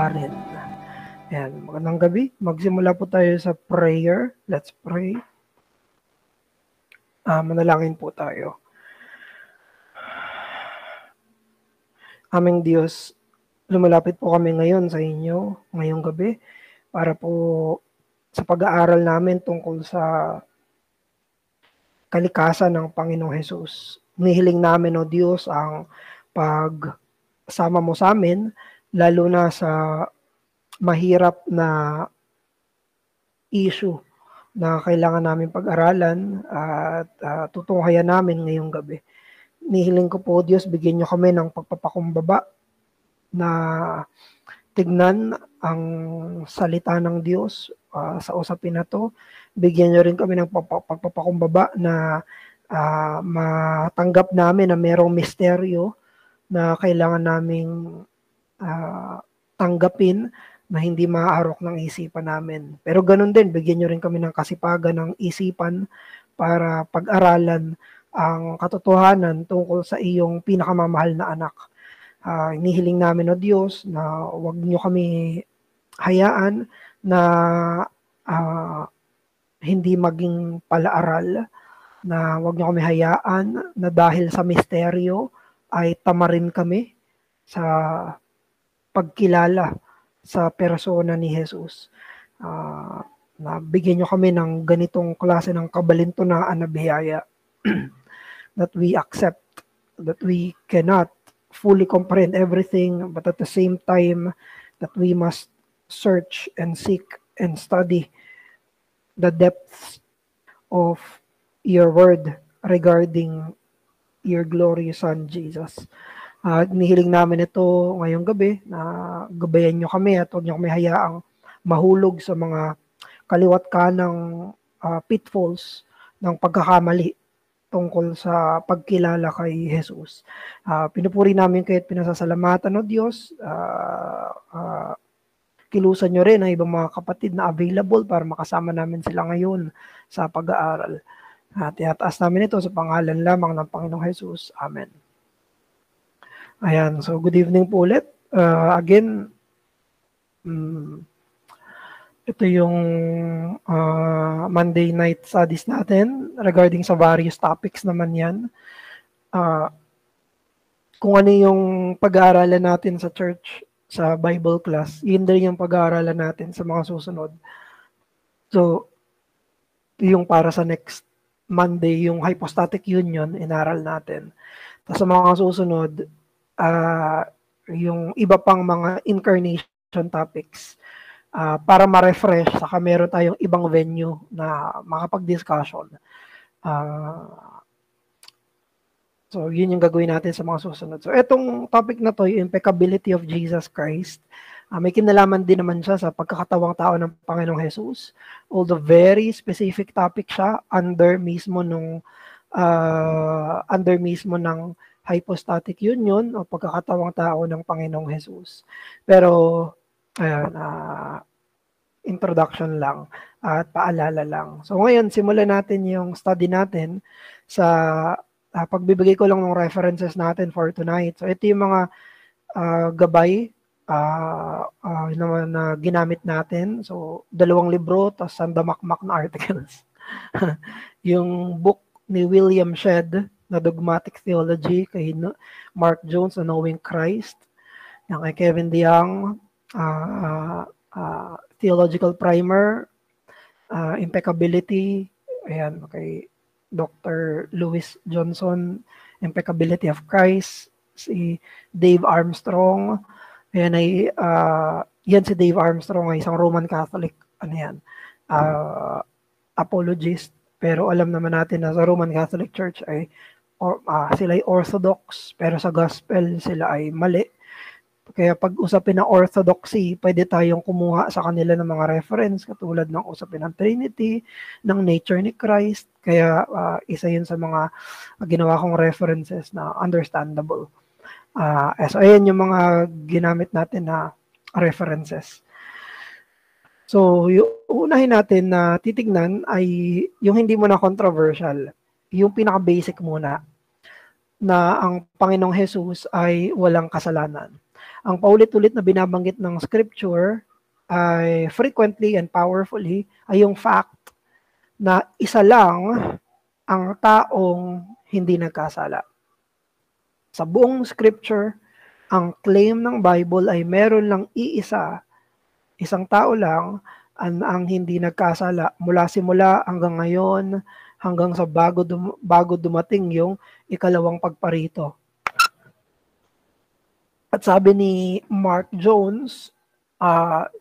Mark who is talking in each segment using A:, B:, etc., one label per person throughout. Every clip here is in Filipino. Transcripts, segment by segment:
A: rin. Ayan, magandang gabi. Magsimula po tayo sa prayer. Let's pray. Manalangin po tayo. Aming Diyos, lumalapit po kami ngayon sa inyo, ngayong gabi, para po sa pag-aaral namin tungkol sa kalikasan ng Panginoong Hesus. Nihiling namin, O Diyos, ang pagsama mo sa amin, lalo na sa mahirap na issue na kailangan namin pag-aralan at tutunghayan namin ngayong gabi. Nihiling ko po, Diyos, bigyan niyo kami ng pagpapakumbaba na tignan ang salita ng Diyos sa usapin na to. Bigyan niyo rin kami ng pagpapakumbaba na matanggap namin na merong misteryo na kailangan naming tanggapin na hindi maaarok ng isipan namin. Pero ganun din, bigyan nyo rin kami ng kasipagan ng isipan para pag-aralan ang katotohanan tungkol sa iyong pinakamamahal na anak. Inihiling namin, O Diyos, na huwag nyo kami hayaan na hindi maging palaaral, na huwag nyo kami hayaan na dahil sa misteryo ay tamarin kami sa pagkilala sa persona ni Jesus. Na bigyan nyo kami ng ganitong klase ng kabalintunaan na biyaya that we accept, that we cannot fully comprehend everything, but at the same time that we must search and seek and study the depths of your word regarding your glorious Son, Jesus. Nihiling namin ito ngayong gabi na gabayan nyo kami at huwag nyo kami hayaang mahulog sa mga kaliwat kanang pitfalls ng pagkakamali tungkol sa pagkilala kay Jesus. Pinupuri namin kayo at pinasasalamatan, O Diyos. Kilusan nyo rin ang ibang mga kapatid na available para makasama namin sila ngayon sa pag-aaral. At iataas namin ito sa pangalan lamang ng Panginoong Jesus. Amen. Ayan, so good evening po ulit. Again, ito yung Monday night studies natin regarding sa various topics naman yan. Kung ano yung pag-aaralan natin sa church, sa Bible class, yun din yung pag-aaralan natin sa mga susunod. So, yung para sa next Monday, yung hypostatic union, inaral natin. Tapos sa mga susunod, yung iba pang mga incarnation topics para ma-refresh, saka meron tayong ibang venue na makapag-discussion. So, yun yung gagawin natin sa mga susunod. So, etong topic na to, yung impeccability of Jesus Christ, may kinalaman din naman siya sa pagkakatawang tao ng Panginoong Jesus. Although very specific topic siya under mismo ng hypostatic union o pagkakatawang tao ng Panginoong Jesus. Pero, ayan, introduction lang at paalala lang. So ngayon, simulan natin yung study natin sa pagbibigay ko lang ng references natin for tonight. So ito yung mga gabay na ginamit natin. So 2 libro, tapos sandamakmak na articles. Yung book ni William Shedd, na Dogmatic Theology, kay Mark Jones na Knowing Christ, yung kay Kevin DeYoung, Theological Primer, Impeccability, ayan, kay Dr. Louis Johnson, Impeccability of Christ, si Dave Armstrong, ayan ay, yan si Dave Armstrong ay isang Roman Catholic, ano yan, apologist, pero alam naman natin na sa Roman Catholic Church ay sila ay orthodox, pero sa gospel sila ay mali. Kaya pag usapin ng orthodoxy, pwede tayong kumuha sa kanila ng mga reference katulad ng usapin ng Trinity, ng nature ni Christ. Kaya isa yun sa mga ginawa kong references na understandable. So ayan yung mga ginamit natin na references. So yung unahin natin na titignan ay yung hindi mo na controversial, yung pinaka-basic muna, na ang Panginoong Jesus ay walang kasalanan. Ang paulit-ulit na binabanggit ng scripture ay frequently and powerfully ay yung fact na isa lang ang taong hindi nagkasala. Sa buong scripture, ang claim ng Bible ay meron lang isang tao lang ang hindi nagkasala mula simula hanggang ngayon, hanggang sa bago dumating yung ikalawang pagparito. At sabi ni Mark Jones,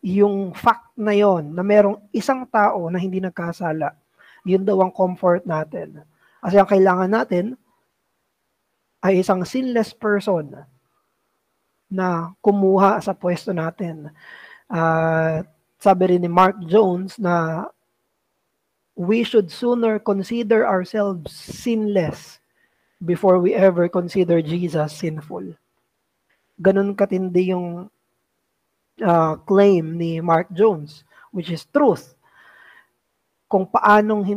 A: yung fact na yon na merong isang tao na hindi nagkasala, yun daw ang comfort natin. Kasi ang kailangan natin ay isang sinless person na kumuha sa pwesto natin. Sabi rin ni Mark Jones na we should sooner consider ourselves sinless before we ever consider Jesus sinful. Ganun katindi yung claim ni Mark Jones, which is truth. Kung paanong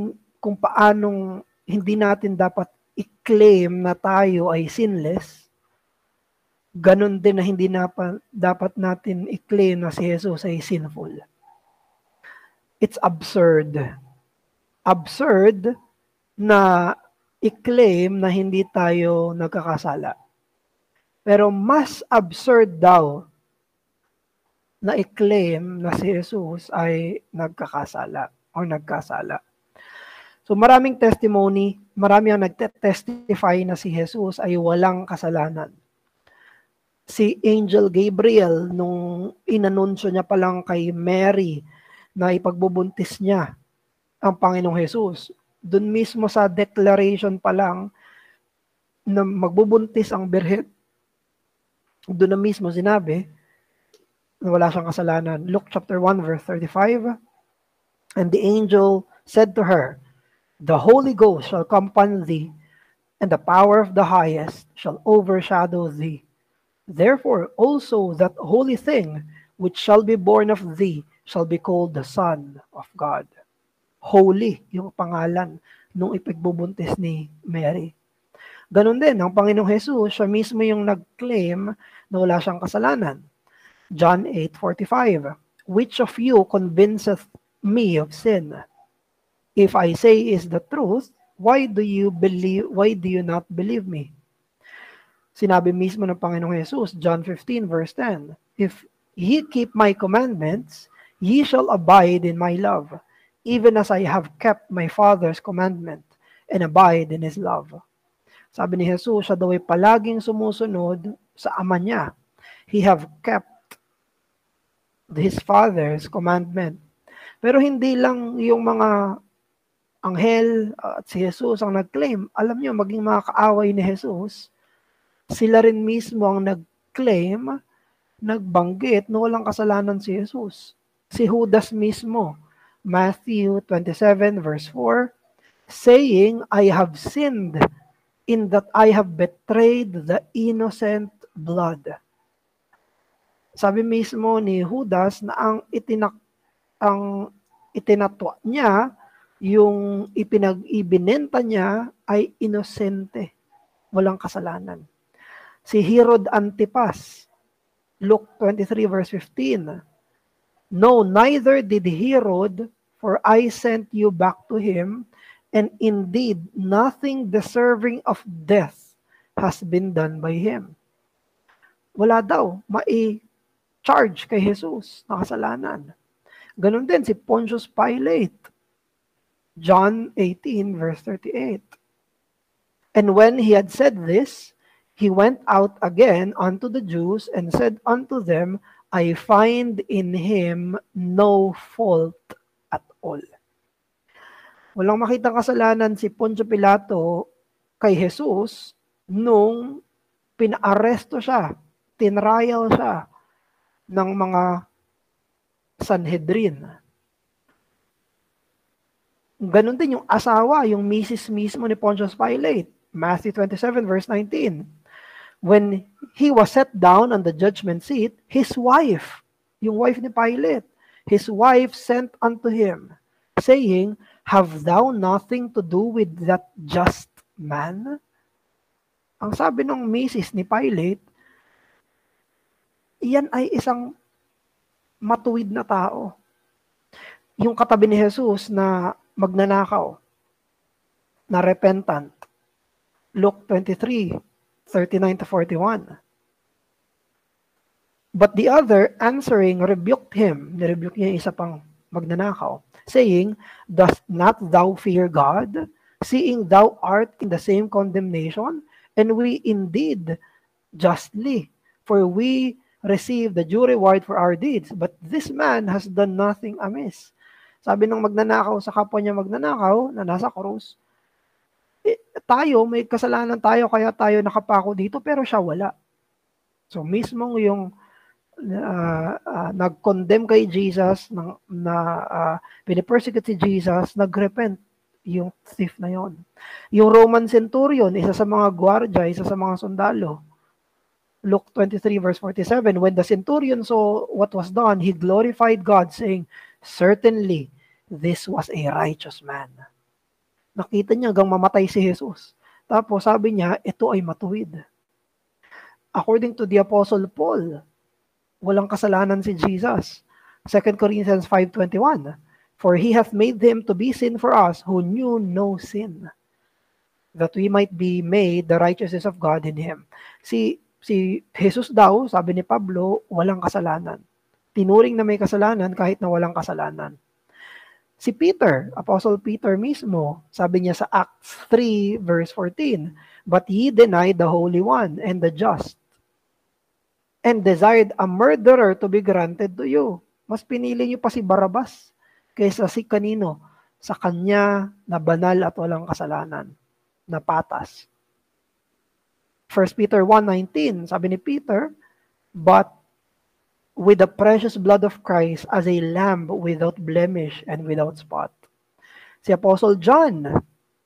A: hindi natin dapat i-claim na tayo ay sinless, ganun din na hindi dapat natin i-claim na si Jesus ay sinful. It's absurd. Absurd na i-claim na hindi tayo nagkakasala. Pero mas absurd daw na i-claim na si Jesus ay nagkakasala o nagkasala. So maraming testimony, marami ang nagte-testify na si Jesus ay walang kasalanan. Si Angel Gabriel, nung inanunsyo niya pa lang kay Mary na ipagbubuntis niya ang Panginoong Jesus, dun mismo sa declaration pa lang na magbubuntis ang birhen, doon na mismo sinabi na wala siyang kasalanan. Luke chapter 1 verse 35, and the angel said to her, the Holy Ghost shall come upon thee, and the power of the highest shall overshadow thee. Therefore also that holy thing which shall be born of thee shall be called the Son of God. Holy yung pangalan nung ipagbubuntis ni Mary. Ganon din, ang Panginoong Jesus, siya mismo yung nag-claim na wala siyang kasalanan. John 8:45, which of you convinceth me of sin? If I say is the truth, why do you not believe me? Sinabi mismo ng Panginoong Jesus, John 15 verse 10, if ye keep my commandments, ye shall abide in my love, even as I have kept my Father's commandment and abide in His love. Sabi ni Jesus, siya daw ay palaging sumusunod sa Ama niya. He have kept His Father's commandment. Pero hindi lang yung mga anghel at si Jesus ang nag-claim. Alam niyo, maging mga kaaway ni Jesus, sila rin mismo ang nag-claim, nagbanggit na walang kasalanan si Jesus. Si Judas mismo, Matthew 27 verse 4, saying, I have sinned in that I have betrayed the innocent blood. Sabi mismo ni Judas na ang itinatwa niya, yung ibinenta niya ay inosente, walang kasalanan. Si Herod Antipas, Luke 23 verse 15, no, neither did Herod, for I sent you back to him, and indeed, nothing deserving of death has been done by him. Wala daw mai-charge kay Jesus na kasalanan. Ganon din si Pontius Pilate. John 18 verse 38. And when he had said this, he went out again unto the Jews and said unto them, I find in him no fault at all. Walang makitang kasalanan si Poncio Pilato kay Jesus nung pinaaresto siya, tinrial siya ng mga Sanhedrin. Ganon din yung asawa, yung misis mismo ni Pontius Pilate. Matthew 27 verse 19. When he was set down on the judgment seat, his wife, yung wife ni Pilate, his wife sent unto him, saying, have thou nothing to do with that just man? Ang sabi ng misis ni Pilate, Iyan ay isang matuwid na tao. Yung katabi ni Jesus na magnanakaw, na repentant. Luke 23:39-41. But the other answering rebuked him. Nirebuke niya isa pang magnanakaw, saying, Dost not thou fear God, seeing thou art in the same condemnation? And we indeed justly, for we receive the due reward for our deeds. But this man has done nothing amiss. Sabi ng magnanakaw sa kapwa niya magnanakaw na nasa krus, tayo, may kasalanan tayo, kaya tayo nakapako dito, pero siya wala. So, mismong yung nag-condemn kay Jesus, pinipersecute si Jesus, nag-repent yung thief na yon. Yung Roman centurion, isa sa mga gwardya, isa sa mga sundalo, Luke 23:47, when the centurion saw what was done, he glorified God, saying, Certainly, this was a righteous man. Nakita niya hanggang mamatay si Jesus. Tapos sabi niya, ito ay matuwid. According to the Apostle Paul, walang kasalanan si Jesus. 2 Corinthians 5:21, For he hath made him to be sin for us who knew no sin, that we might be made the righteousness of God in him. Si Jesus daw, sabi ni Pablo, walang kasalanan. Tinuring na may kasalanan kahit na walang kasalanan. Si Peter, Apostle Peter mismo, sabi niya sa Acts 3:14, But ye denied the Holy One and the just, and desired a murderer to be granted to you. Mas pinili niyo pa si Barabas kaysa si kanino? Sa kanya na banal at walang kasalanan, na patas. 1 Peter 1:19, sabi ni Peter, But with the precious blood of Christ as a lamb without blemish and without spot. Si Apostle John,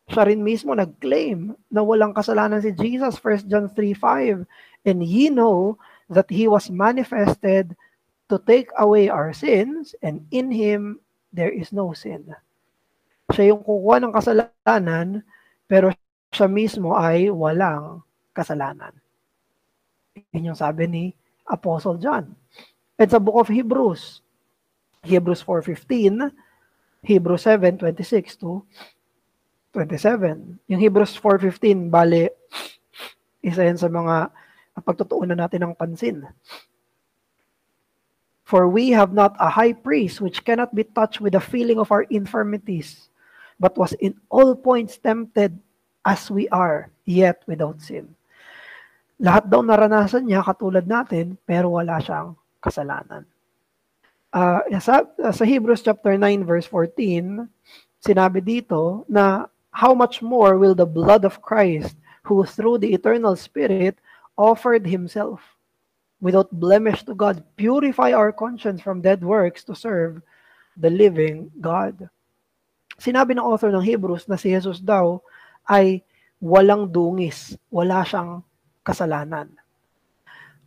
A: siya rin mismo nag-claim na walang kasalanan si Jesus, 1 John 3:5, And ye know that he was manifested to take away our sins, and in him there is no sin. Siya yung kukuha ng kasalanan, pero siya mismo ay walang kasalanan. Yun yung sabi ni Apostle John. At sa book of Hebrews 4:15, Hebrews 7:26-27. Yung Hebrews 4:15, bale, isa yan sa mga pagtutuunan natin ng pansin. For we have not a high priest which cannot be touched with the feeling of our infirmities, but was in all points tempted as we are, yet without sin. Lahat daw naranasan niya katulad natin, pero wala siyang kasalanan. Sa Hebrews chapter 9:14, sinabi dito na how much more will the blood of Christ, who through the eternal Spirit offered himself without blemish to God, purify our conscience from dead works to serve the living God. Sinabi ng author ng Hebrews na si Jesus daw ay walang dungis, wala siyang kasalanan.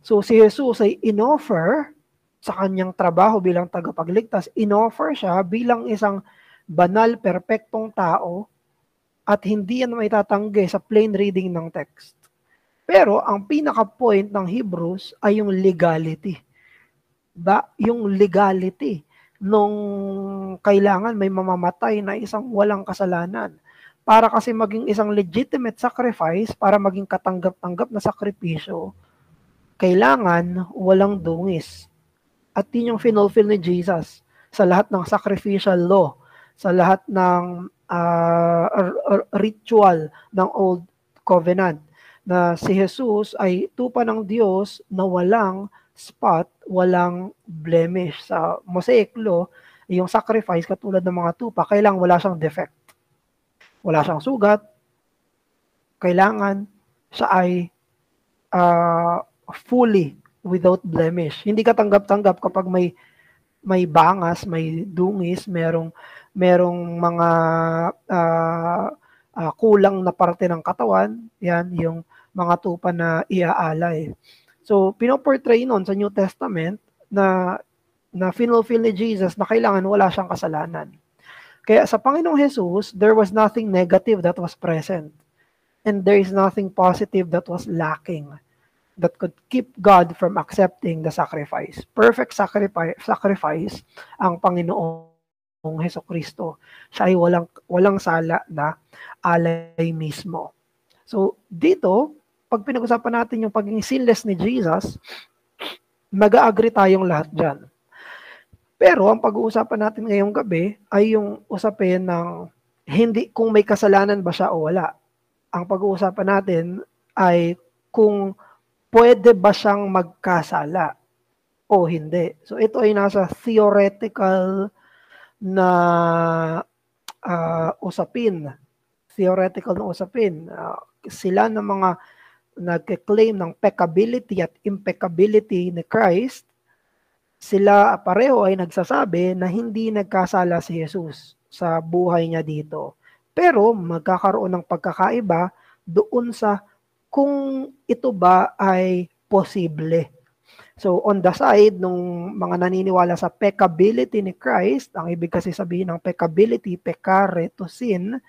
A: So si Jesus ay inoffer sa kanyang trabaho bilang tagapagligtas, inoffer siya bilang isang banal, perpektong tao at hindi yan maitatanggi sa plain reading ng text. Pero ang pinaka-point ng Hebrews ay yung legality. Yung legality nung kailangan may mamamatay na isang walang kasalanan. Para kasi maging isang legitimate sacrifice, para maging katanggap-tanggap na sakripisyo, kailangan walang dungis. At yun yung finulfill ni Jesus sa lahat ng sacrificial law, sa lahat ng ritual ng Old Covenant, na si Jesus ay tupa ng Diyos na walang spot, walang blemish. Sa Mosaic law, yung sacrifice katulad ng mga tupa, kailangan wala siyang defect. Wala siyang sugat. Kailangan siya ay fully without blemish. Hindi ka tanggap-tanggap kapag may bangas, may dungis, merong mga kulang na parte ng katawan. Yan, yung mga tupa na iaalay. So, pinoportray nun sa New Testament na finulfill ni Jesus na kailangan wala siyang kasalanan. Kaya sa Panginoong Jesus, there was nothing negative that was present. And there is nothing positive that was lacking. that could keep God from accepting the sacrifice. Perfect sacrifice ang Panginoong Hesukristo. Siya ay walang sala na alay mismo. So, dito, pag pinag-usapan natin yung pagiging sinless ni Jesus, mag-agree tayong lahat dyan. Pero, ang pag-uusapan natin ngayong gabi ay yung usapin ng hindi kung may kasalanan ba siya o wala. Ang pag-uusapan natin ay kung pwede ba siyang magkasala o hindi. So, ito ay nasa theoretical na usapin. Theoretical na usapin. Sila ng mga nag-claim ng peccability at impeccability ni Christ, sila pareho ay nagsasabi na hindi nagkasala si Jesus sa buhay niya dito. Pero magkakaroon ng pagkakaiba doon sa kung ito ba ay posible. So on the side ng mga naniniwala sa peccability ni Christ, ang ibig kasi sabihin ng peccability, peccare, to sin,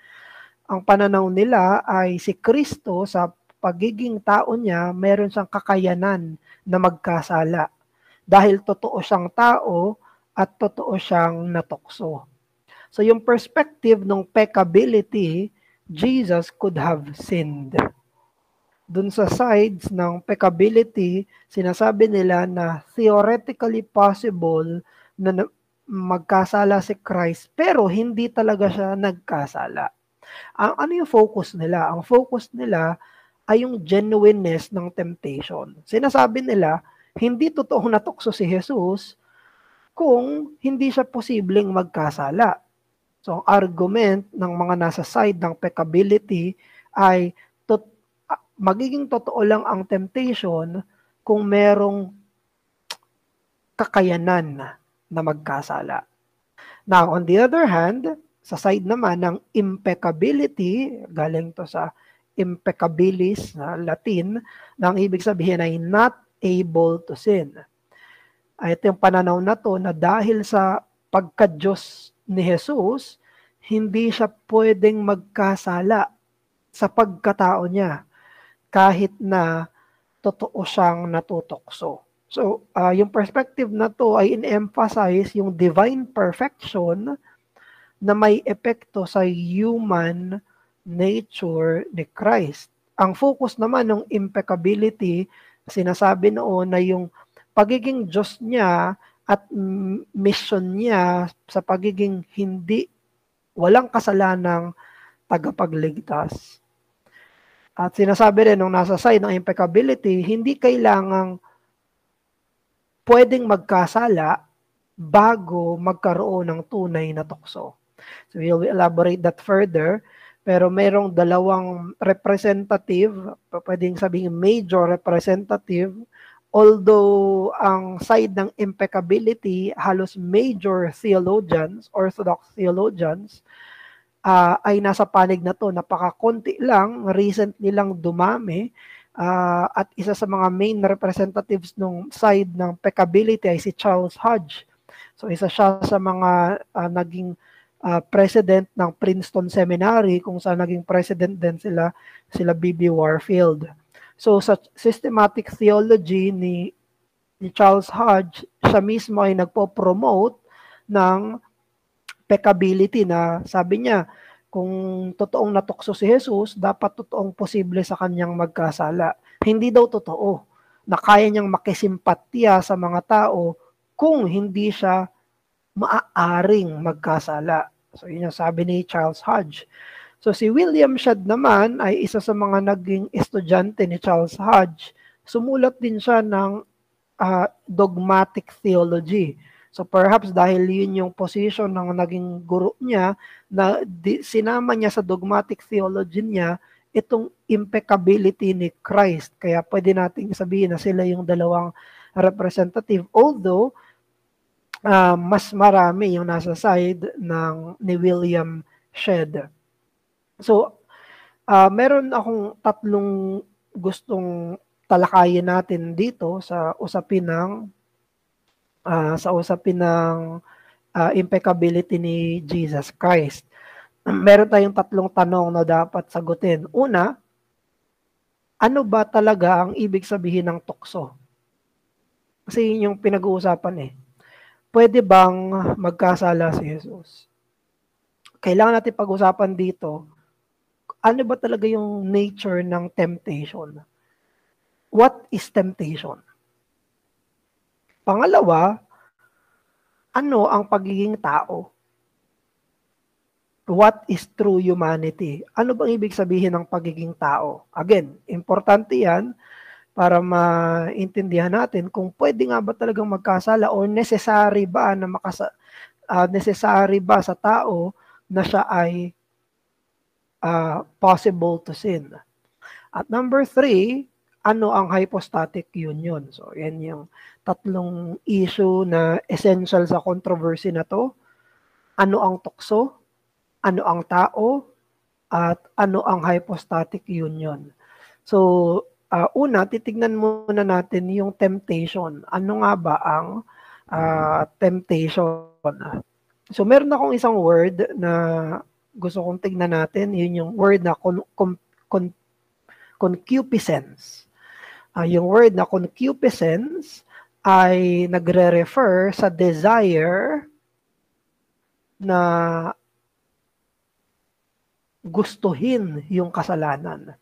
A: ang pananaw nila ay si Kristo sa pagiging tao niya, meron siyang kakayanan na magkasala. Dahil totoo siyang tao at totoo siyang natukso. So yung perspective ng peccability, Jesus could have sinned. Dun sa sides ng peccability, sinasabi nila na theoretically possible na magkasala si Christ, pero hindi talaga siya nagkasala. Ano yung focus nila? Ang focus nila ay yung genuineness ng temptation. Sinasabi nila, hindi totoong natukso si Jesus kung hindi siya posibleng magkasala. So, ang argument ng mga nasa side ng peccability ay magiging totoo lang ang temptation kung merong kakayanan na magkasala. Now, on the other hand, sa side naman ng impeccability, galing to sa impeccabilis na Latin, na ang ibig sabihin ay not able to sin. Ito yung pananaw na to na dahil sa pagka-Diyos ni Jesus, hindi siya pwedeng magkasala sa pagkatao niya kahit na totoo siyang natutokso. So, yung perspective na to ay in-emphasize yung divine perfection na may epekto sa human nature ni Christ. Ang focus naman ng impeccability, sinasabi noon na yung pagiging Diyos niya at mission niya sa pagiging walang kasalanang tagapagligtas. At sinasabi rin nung nasa side ng impeccability, hindi kailangang pwedeng magkasala bago magkaroon ng tunay na tukso. So we'll elaborate that further. Pero mayroong dalawang representative, pwedeng sabihin major representative, although ang side ng impeccability, halos major theologians, orthodox theologians, ay nasa panig na to. Napakakunti lang, recently lang dumami, at isa sa mga main representatives ng side ng peccability ay si Charles Hodge. So isa siya sa mga naging president ng Princeton Seminary, kung saan naging president din sila B.B. Warfield. So sa systematic theology ni Charles Hodge, siya mismo ay nagpo-promote ng peccability na sabi niya, kung totoong natukso si Jesus, dapat totoong posible sa kanyang magkasala. Hindi daw totoo na kaya niyang makisimpatya sa mga tao kung hindi siya maaaring magkasala. So, yun yung sabi ni Charles Hodge. So, si William Shedd naman ay isa sa mga naging estudyante ni Charles Hodge. Sumulat din siya ng dogmatic theology. So, perhaps dahil yun yung position ng naging guro niya, na sinama niya sa dogmatic theology niya itong impeccability ni Christ. Kaya pwede nating sabihin na sila yung dalawang representative. Although, mas marami yung nasa side ni William Shedd. So, meron akong tatlong gustong talakayin natin dito sa usapin ng impeccability ni Jesus Christ. Meron tayong tatlong tanong na dapat sagutin. Una, ano ba talaga ang ibig sabihin ng tukso? Kasi yun yung pinag-uusapan eh. Pwede bang magkasala si Jesus? Kailangan natin pag-usapan dito, ano ba talaga yung nature ng temptation? What is temptation? Pangalawa, ano ang pagiging tao? What is true humanity? Ano bang ibig sabihin ng pagiging tao? Again, importante yan para maintindihan natin kung pwede nga ba talagang magkasala or necessary ba na necessary ba sa tao na siya ay possible to sin. At number 3, ano ang hypostatic union? So, yan yung tatlong issue na essential sa controversy na to. Ano ang tukso? Ano ang tao? At ano ang hypostatic union? So, una, titignan muna natin yung temptation. Ano nga ba ang temptation? So, meron akong isang word na gusto kong tignan natin. Yun yung word na concupiscence. Yung word na concupiscence ay nagre-refer sa desire na gustuhin yung kasalanan.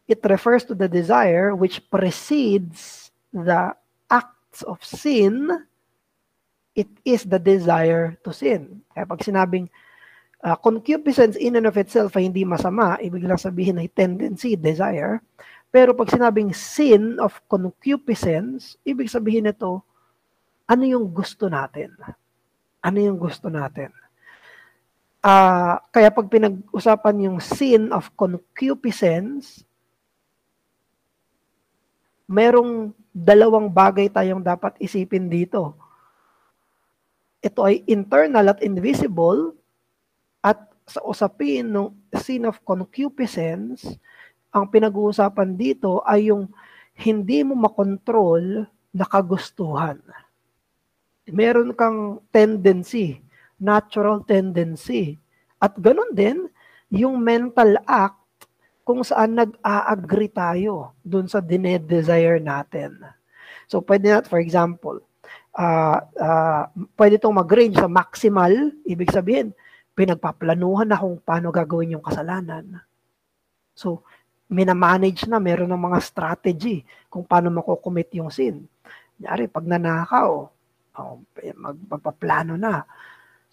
A: It refers to the desire which precedes the acts of sin. It is the desire to sin. Kaya pag sinabing concupiscence in and of itself ay hindi masama, ibig lang sabihin ay tendency, desire. Pero pag sinabing sin of concupiscence, ibig sabihin nito, ano yung gusto natin? Ano yung gusto natin? Kaya pag pinag-usapan yung sin of concupiscence, merong dalawang bagay tayong dapat isipin dito. Ito ay internal at invisible, at sa usapin ng sin of concupiscence, ang pinag-uusapan dito ay yung hindi mo makontrol na kagustuhan. Meron kang tendency, natural tendency. At ganun din, yung mental act kung saan nag-a-agree tayo dun sa dinedesire natin. So, pwede natin, for example, pwede itong mag-range sa maximal, ibig sabihin, pinagpaplanuhan na kung paano gagawin yung kasalanan. So, minamanage na, meron ng mga strategy kung paano makukumit yung sin. Nyari, pag nanakaw, magpaplano na.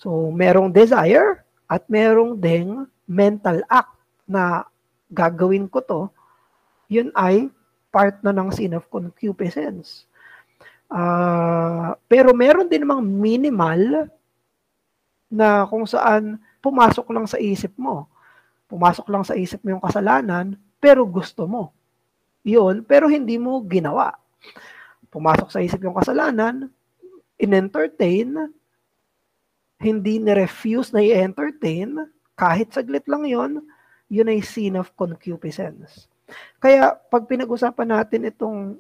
A: So, merong desire at merong ding mental act na gagawin ko to, yun ay part na ng sin of concupiscence. Pero meron din namang minimal na kung saan pumasok lang sa isip mo. Pumasok lang sa isip mo yung kasalanan, pero gusto mo. Yun, pero hindi mo ginawa. Pumasok sa isip yung kasalanan, in-entertain, hindi ni-refuse na i-entertain, kahit saglit lang yun, yun ay sin of concupiscence. Kaya pag pinag-usapan natin itong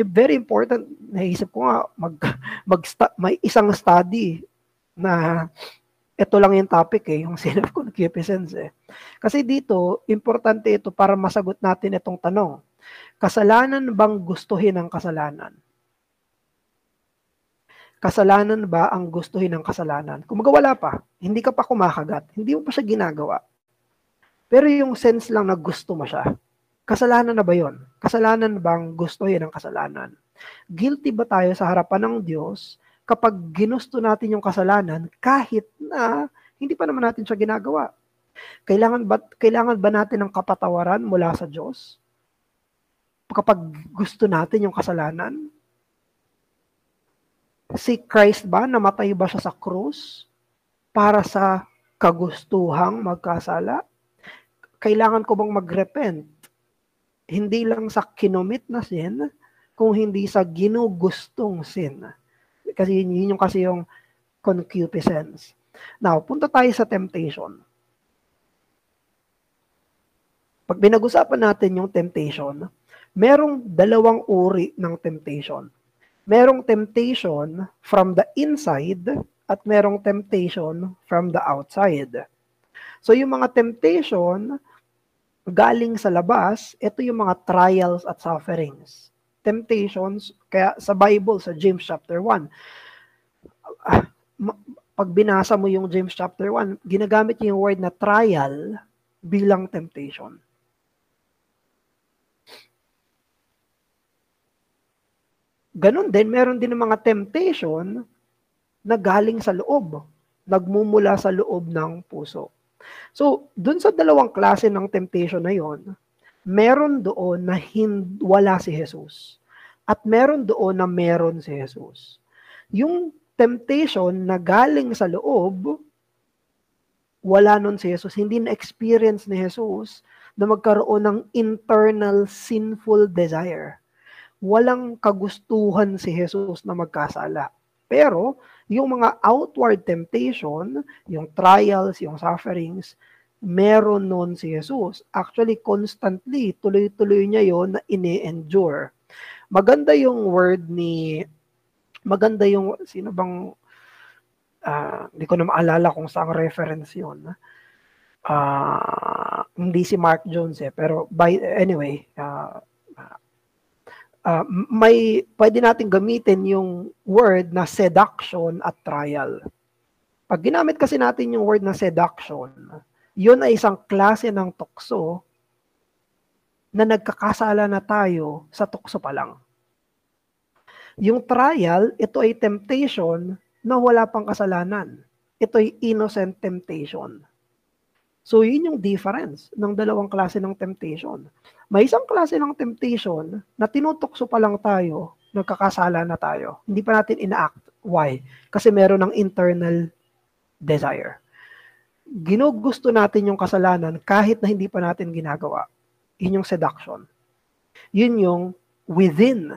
A: very important, naisip ko nga, may isang study na ito lang yung topic yung sin of concupiscence Kasi dito, importante ito para masagot natin itong tanong. Kasalanan bang gustuhin ang kasalanan? Kasalanan ba ang gustuhin ng kasalanan? Kung wala pa, hindi ka pa kumakagat, hindi mo pa siya ginagawa. Pero yung sense lang na gusto mo siya, kasalanan na ba yun? Kasalanan bang gustuhin ang kasalanan? Guilty ba tayo sa harapan ng Diyos kapag ginusto natin yung kasalanan kahit na hindi pa naman natin siya ginagawa? Kailangan ba natin ng kapatawaran mula sa Diyos kapag gusto natin yung kasalanan? Si Christ ba, namatay ba siya sa krus para sa kagustuhang magkasala? Kailangan ko bang mag-repent? Hindi lang sa kinomit na sin, kung hindi sa ginugustong sin. Kasi yun yung concupiscence. Now, punta tayo sa temptation. Pag pinag-usapan natin yung temptation, merong dalawang uri ng temptation. Merong temptation from the inside at merong temptation from the outside. So yung mga temptation galing sa labas, ito yung mga trials at sufferings. Temptations, kaya sa Bible, sa James chapter 1, pag binasa mo yung James chapter 1, ginagamit yung word na trial bilang temptation. Ganon din, meron din ng mga temptation na galing sa loob, nagmumula sa loob ng puso. So, dun sa dalawang klase ng temptation na yon, meron doon na wala si Jesus. At meron doon na meron si Jesus. Yung temptation na galing sa loob, wala nun si Jesus. Hindi na-experience ni Jesus na magkaroon ng internal sinful desire. Walang kagustuhan si Jesus na magkasala. Pero, yung mga outward temptation, yung trials, yung sufferings, meron nun si Jesus. Actually, constantly, tuloy-tuloy niya yon na ini-endure. Maganda yung sino bang, hindi ko na maalala kung saan reference yun. Hindi si Mark Jones pero anyway, pwede natin gamitin yung word na seduction at trial. Pag ginamit kasi natin yung word na seduction, yun ay isang klase ng tukso na nagkakasala na tayo sa tukso pa lang. Yung trial, ito ay temptation na wala pang kasalanan. Ito ay innocent temptation. So, yun yung difference ng dalawang klase ng temptation. May isang klase ng temptation na tinutukso pa lang tayo, nagkakasala na tayo. Hindi pa natin ina-act. Why? Kasi meron ng internal desire. Ginugusto natin yung kasalanan kahit na hindi pa natin ginagawa. Yun yung seduction. Yun yung within.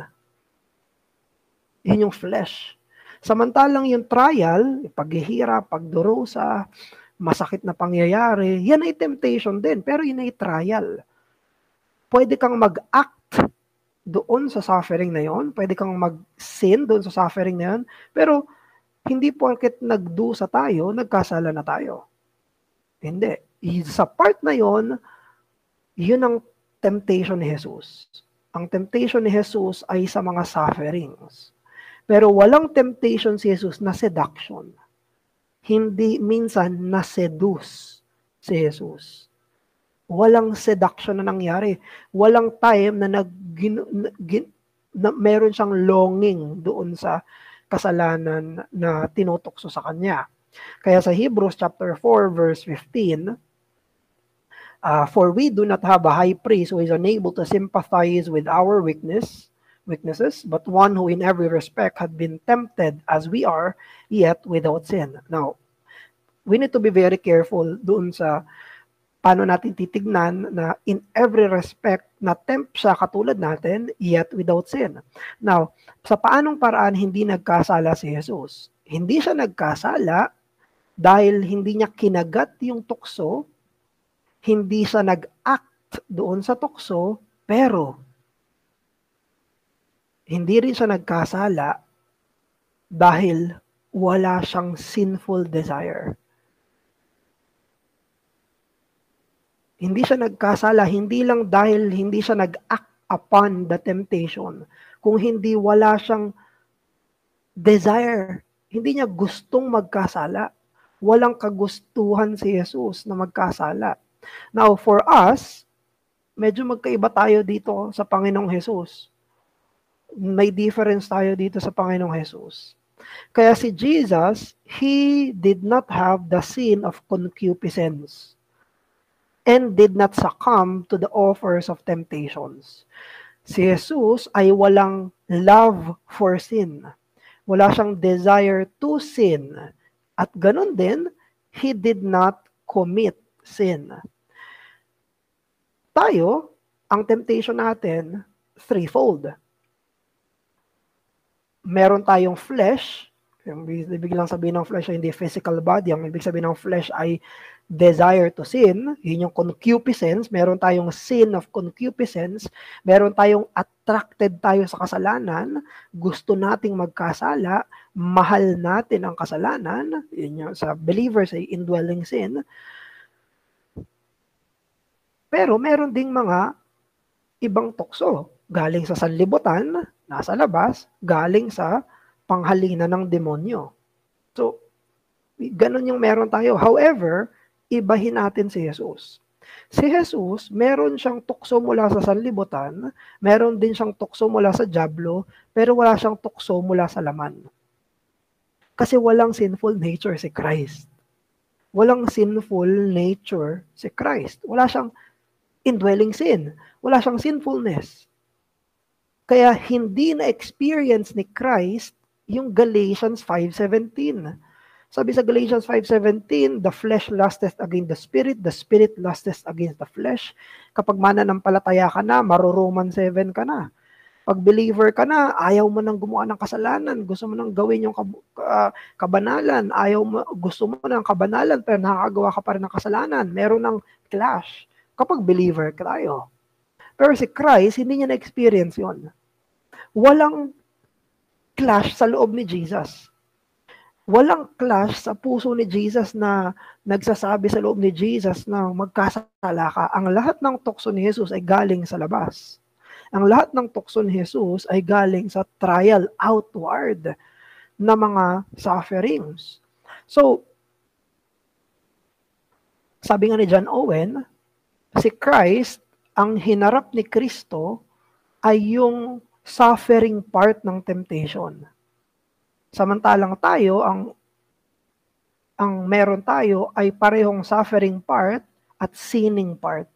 A: Yun yung flesh. Samantalang yung trial, paghihirap, pagdurusa, masakit na pangyayari, yan ay temptation din, pero yun ay trial. Pwede kang mag-act doon sa suffering na yon, pwede kang mag-sin doon sa suffering na yon, pero hindi porket nagdusa tayo, nagkasala na tayo. Hindi. Sa part na yon, yun ang temptation ni Jesus. Ang temptation ni Jesus ay sa mga sufferings. Pero walang temptation si Jesus na seduction. Hindi minsan na-seduce si Jesus. Walang seduction na nangyari. Walang time na meron siyang longing doon sa kasalanan na tinutokso sa kanya. Kaya sa Hebrews chapter 4 verse 15, for we do not have a high priest who is unable to sympathize with our weaknesses, but one who in every respect had been tempted as we are, yet without sin. Now, we need to be very careful doon sa paano natin titignan na in every respect na tempt siya katulad natin, yet without sin. Now, sa paanong paraan hindi nagkasala si Jesus? Hindi siya nagkasala dahil hindi niya kinagat yung tukso, hindi siya nag-act doon sa tukso, pero hindi rin siya nagkasala dahil wala siyang sinful desire. Hindi siya nagkasala, hindi lang dahil hindi siya nag-act upon the temptation, kung hindi wala siyang desire. Hindi niya gustong magkasala. Walang kagustuhan si Jesus na magkasala. Now, for us, medyo magkaiba tayo dito sa Panginoong Jesus. May difference tayo dito sa Panginoong Jesus. Kaya si Jesus, He did not have the sin of concupiscence and did not succumb to the offers of temptations. Si Jesus ay walang love for sin. Wala siyang desire to sin. At ganun din, He did not commit sin. Tayo, ang temptation natin, threefold. Meron tayong flesh. Yung ibig lang sabihin ng flesh ay hindi physical body. Ang ibig sabihin ng flesh ay desire to sin. Yun yung concupiscence. Meron tayong sin of concupiscence. Meron tayong attracted tayo sa kasalanan. Gusto nating magkasala. Mahal natin ang kasalanan. Yun yung sa believers ay indwelling sin. Pero meron ding mga ibang tukso. Galing sa sanlibutan, nasa labas, galing sa panghalina ng demonyo. So, ganun yung meron tayo. However, ibahin natin si Jesus. Si Jesus, meron siyang tukso mula sa sanlibutan, meron din siyang tukso mula sa dyablo, pero wala siyang tukso mula sa laman. Kasi walang sinful nature si Christ. Walang sinful nature si Christ. Wala siyang indwelling sin. Wala siyang sinfulness. Kaya hindi na-experience ni Christ yung Galatians 5:17. Sabi sa Galatians 5:17, the flesh lusteth against the spirit lusteth against the flesh. Kapag mananampalataya ka na, Roman 7 ka na. Pag believer ka na, ayaw mo nang gumawa ng kasalanan, gusto mo nang gawin yung kabanalan, gusto mo ng kabanalan, pero nakakagawa ka pa rin ng kasalanan. Meron ng clash kapag believer ka tayo. Pero si Christ, hindi niya na-experience yon. Walang clash sa loob ni Jesus. Walang clash sa puso ni Jesus na nagsasabi sa loob ni Jesus na magkasala ka. Ang lahat ng tukso ni Jesus ay galing sa labas. Ang lahat ng tukso ni Jesus ay galing sa trial outward na mga sufferings. So, sabi nga ni John Owen, si Christ, ang hinarap ni Kristo ay yung suffering part ng temptation. Samantalang tayo, ang meron tayo ay parehong suffering part at sinning part.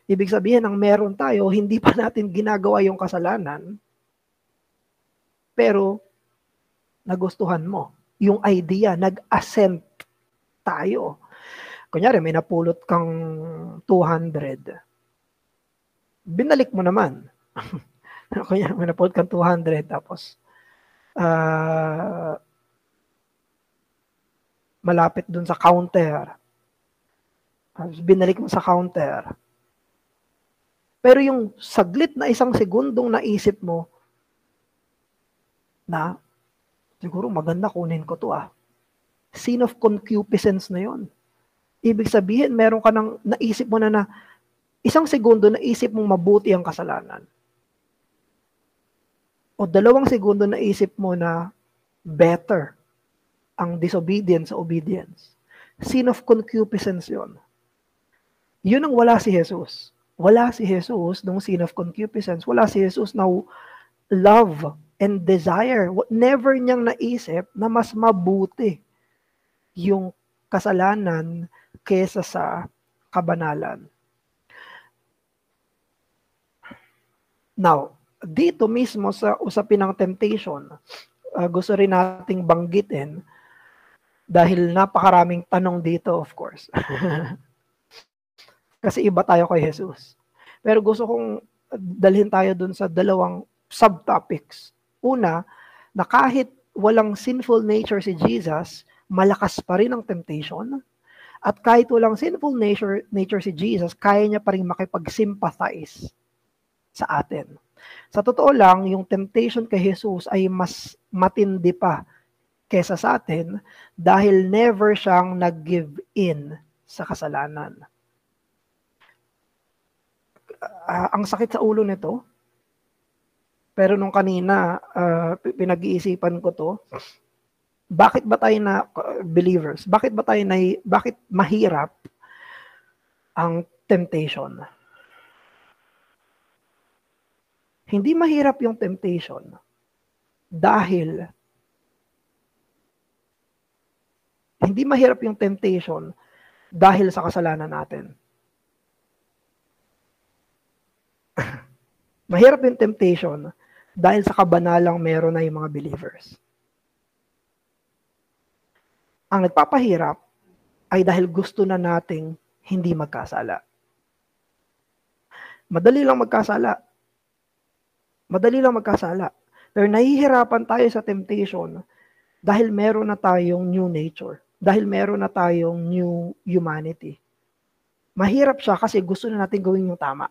A: Ibig sabihin, ang meron tayo, hindi pa natin ginagawa yung kasalanan, pero nagustuhan mo. Yung idea, nag-assent tayo. Kunyari, may napulot kang 200. Binalik mo naman. Kunyari, may napulot kang 200, tapos malapit dun sa counter. Binalik mo sa counter. Pero yung saglit na isang segundong naisip mo na siguro maganda kunin ko to Sin of concupiscence na yon. Ibig sabihin, meron ka nang naisip mo na isang segundo naisip mong mabuti ang kasalanan. O 2 segundo naisip mo na better ang disobedience sa obedience. Sin of concupiscence yon. Yun ang wala si Jesus. Wala si Jesus nung sin of concupiscence. Wala si Jesus na love and desire. Never niyang naisip na mas mabuti yung kasalanan kesa sa kabanalan. Now, dito mismo sa usapin ng temptation, gusto rin nating banggitin dahil napakaraming tanong dito, of course. Kasi iba tayo kay Jesus. Pero gusto kong dalhin tayo dun sa 2 subtopics. Una, na kahit walang sinful nature si Jesus, malakas pa rin ang temptation. At kahit walang sinful nature si Jesus, kaya niya pa rin makipag-sympathize sa atin. Sa totoo lang, yung temptation kay Jesus ay mas matindi pa kesa sa atin dahil never siyang nag-give in sa kasalanan. Ang sakit sa ulo nito. Pero nung kanina, pinag-iisipan ko to, bakit ba tayo na believers? Bakit mahirap ang temptation? Hindi mahirap yung temptation dahil sa kasalanan natin. Mahirap yung temptation dahil sa kabanalang meron na yung mga believers. Ang nagpapahirap ay dahil gusto na nating hindi magkasala. Madali lang magkasala. Pero nahihirapan tayo sa temptation dahil meron na tayong new nature. Dahil meron na tayong new humanity. Mahirap siya kasi gusto na natin gawin yung tama.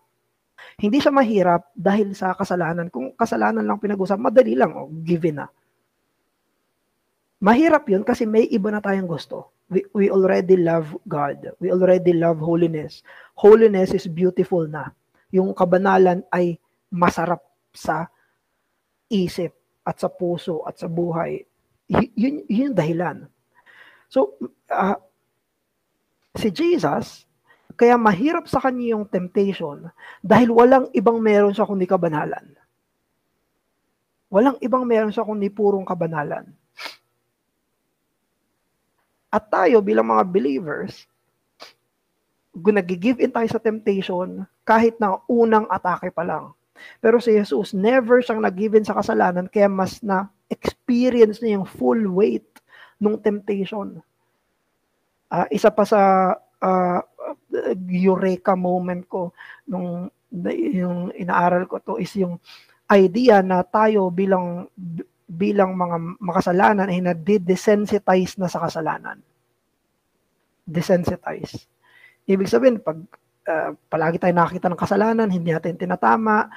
A: Hindi siya mahirap dahil sa kasalanan. Kung kasalanan lang pinag-usap, madali lang, given na. Mahirap yun kasi may iba na tayong gusto. We already love God. We already love holiness. Holiness is beautiful na. Yung kabanalan ay masarap sa isip at sa puso at sa buhay. Yun yung dahilan. So, si Jesus, kaya mahirap sa kanya yung temptation dahil walang ibang meron siya kundi kabanalan. Walang ibang meron siya kundi purong kabanalan. At tayo bilang mga believers, nag-give in tayo sa temptation kahit na unang atake pa lang. Pero si Jesus, never siyang nag-give in sa kasalanan kaya mas na-experience niya yung full weight ng temptation. Isa pa sa eureka moment ko nung yung inaaral ko to is yung idea na tayo bilang mga makasalanan ay na-desensitize na sa kasalanan. Desensitize. Ibig sabihin, pag palagi tayo nakakita ng kasalanan, hindi natin tinatama,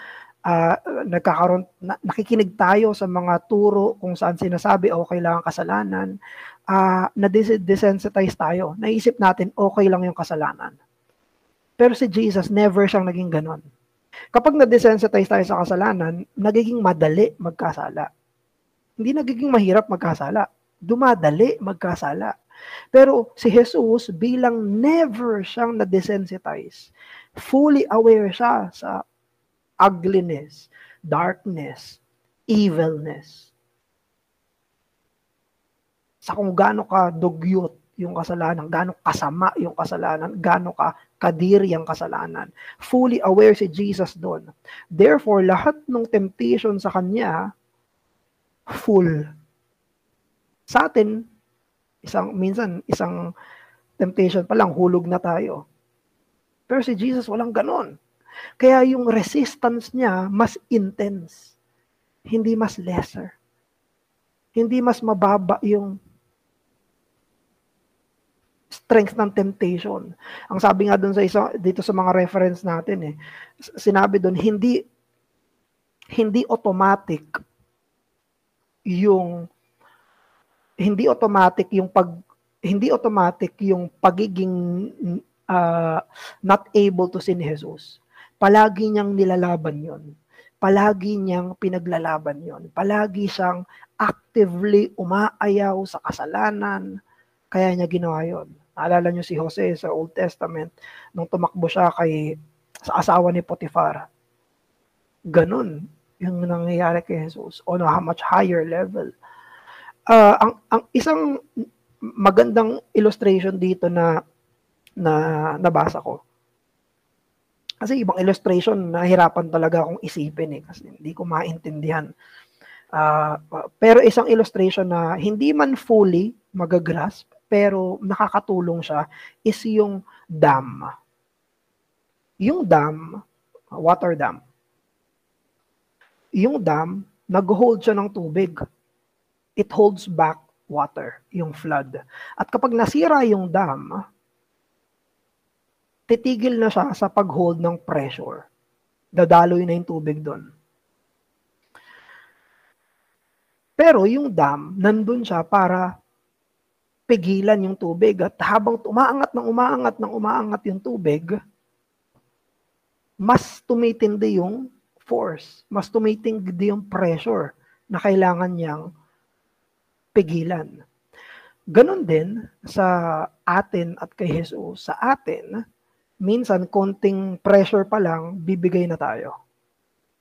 A: nakikinig tayo sa mga turo kung saan sinasabi okay lang ang kasalanan, na-desensitize tayo. Naisip natin okay lang yung kasalanan. Pero si Jesus, never siyang naging ganon. Kapag na-desensitize tayo sa kasalanan, nagiging madali magkasala. Hindi nagiging mahirap magkasala. Dumadali magkasala. Pero si Jesus, bilang never siyang na-desensitize, fully aware siya sa ugliness, darkness, evilness. Sa kung gaano ka dugyot yung kasalanan, gaano kasama yung kasalanan, gaano ka kadiri ang kasalanan. Fully aware si Jesus doon. Therefore, lahat ng temptation sa kanya, full. Sa atin, minsan isang temptation pa lang, hulog na tayo. Pero si Jesus, walang ganon. Kaya yung resistance niya, mas intense. Hindi mas lesser. Hindi mas mababa yung strength ng temptation. Ang sabi nga doon dito sa mga reference natin, sinabi doon, hindi automatic yung pagiging not able to sin Jesus. Palagi niyang nilalaban yon. Palagi niyang pinaglalaban yon. Palagi siyang actively umaayaw sa kasalanan. Kaya niya ginawa yon. Naalala niyo si Jose sa Old Testament nung tumakbo siya sa asawa ni Potiphar. Ganun yung nangyayari kay Jesus on a much higher level. Ang isang magandang illustration dito na nabasa ko. Kasi ibang illustration, nahirapan talaga akong isipin kasi hindi ko maintindihan. Pero isang illustration na hindi man fully magagrasp, pero nakakatulong siya is yung dam. Yung dam, water dam. Yung dam, nag-hold siya ng tubig. It holds back water, yung flood. At kapag nasira yung dam, titigil na siya sa pag-hold ng pressure. Dadaloy na yung tubig doon. Pero yung dam, nandun siya para pigilan yung tubig. At habang umaangat yung tubig, mas tumitindi yung force. Mas tumitindi yung pressure na kailangan niyang pigilan. Ganon din sa atin at kay Jesus. Sa atin, minsan konting pressure pa lang, bibigay na tayo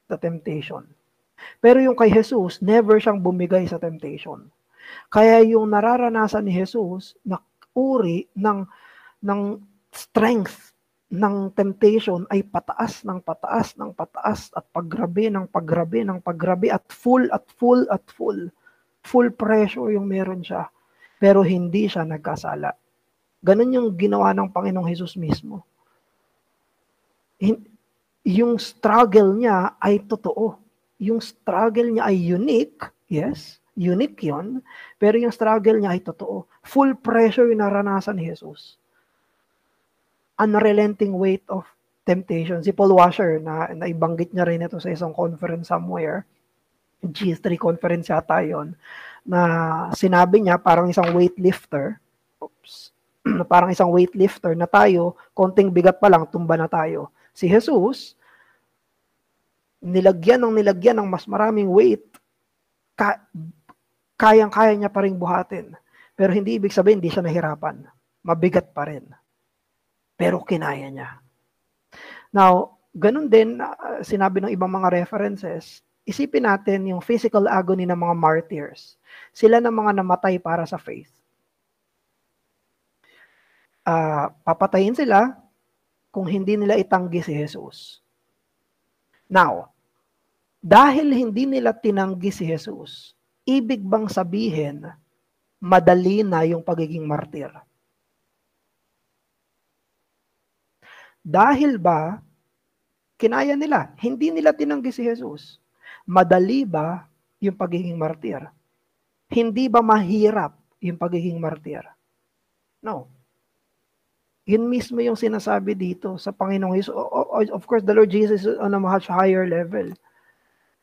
A: sa temptation. Pero yung kay Jesus, never siyang bumigay sa temptation. Kaya yung nararanasan ni Jesus na uri ng strength ng temptation ay pataas ng pataas ng pataas at paggrabe ng paggrabe ng paggrabe at full at full at full. Full pressure yung meron siya. Pero hindi siya nagkasala. Ganun yung ginawa ng Panginoong Jesus mismo. Yung struggle niya ay totoo. Yung struggle niya ay unique. Yes, unique yon. Pero yung struggle niya ay totoo. Full pressure yung naranasan ni Jesus. Unrelenting weight of temptation. Si Paul Washer, na naibanggit niya rin ito sa isang conference somewhere. G3 conference yata yun. na sinabi niya parang isang weightlifter, parang isang weightlifter na tayo, konting bigat pa lang, tumba na tayo. Si Jesus, nilagyan ng mas maraming weight, kayang-kaya niya pa rin buhatin. Pero hindi ibig sabihin, hindi siya nahirapan. Mabigat pa rin. Pero kinaya niya. Now, ganun din, sinabi ng ibang mga references, isipin natin yung physical agony ng mga martyrs. Sila na mga namatay para sa faith. Papatayin sila kung hindi nila itanggi si Jesus. Now, dahil hindi nila tinanggi si Jesus, ibig bang sabihin, madali na yung pagiging martir? Dahil ba, kinaya nila, hindi nila tinanggi si Jesus, madali ba yung pagiging martir? Hindi ba mahirap yung pagiging martir? No. Yun mismo yung sinasabi dito sa Panginoong Jesus. Of course, the Lord Jesus is on a much higher level.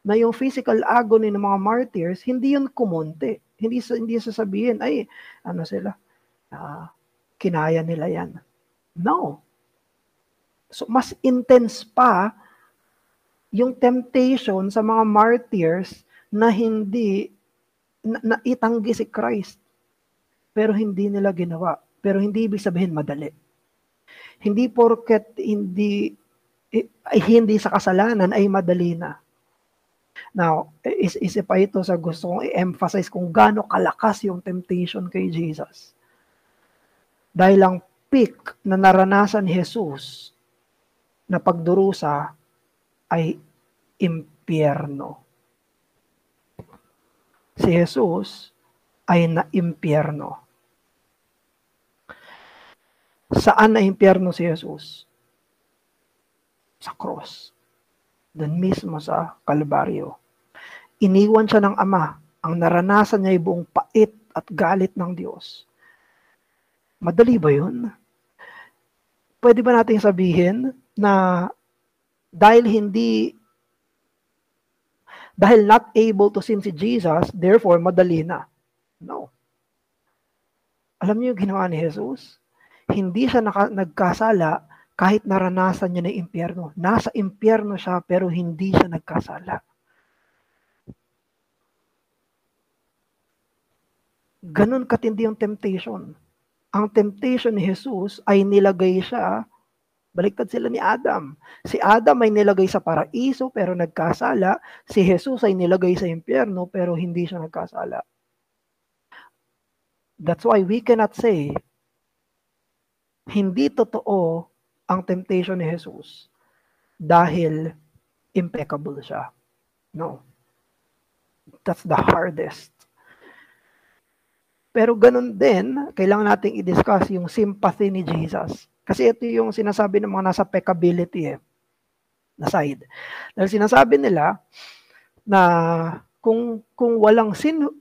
A: Na yung physical agony ng mga martyrs, hindi yun kumonte. Hindi sasabihin, ay, ano sila, kinaya nila yan. No. So, mas intense pa yung temptation sa mga martyrs na hindi na itanggi si Christ. Pero hindi nila ginawa. Pero hindi ibig sabihin madali. Hindi porket hindi sa kasalanan ay madali na. Now, isa pa ito sa gusto kong i-emphasize kung gaano kalakas yung temptation kay Jesus. Dahil ang peak na naranasan ni Jesus na pagdurusa ay impyerno. Si Jesus ay na-impyerno. Saan na impyerno si Jesus? Sa cross. Doon mismo sa Kalbaryo. Iniwan siya ng Ama. Ang naranasan niya ay buong pait at galit ng Diyos. Madali ba yun? Pwede ba nating sabihin na dahil not able to sin si Jesus, therefore madali na? No. Alam niyo yung ginawa ni Jesus? Hindi siya nagkasala kahit naranasan niya ng impyerno. Nasa impyerno siya pero hindi siya nagkasala. Ganon katindi yung temptation. Ang temptation ni Jesus ay nilagay siya, baliktad sila ni Adam. Si Adam ay nilagay sa paraiso pero nagkasala. Si Jesus ay nilagay sa impyerno pero hindi siya nagkasala. That's why we cannot say hindi totoo ang temptation ni Jesus dahil impeccable siya. No. That's the hardest. Pero ganun din, kailangan nating i-discuss yung sympathy ni Jesus. Kasi ito yung sinasabi ng mga nasa peccability na side. Dahil sinasabi nila na kung walang sin,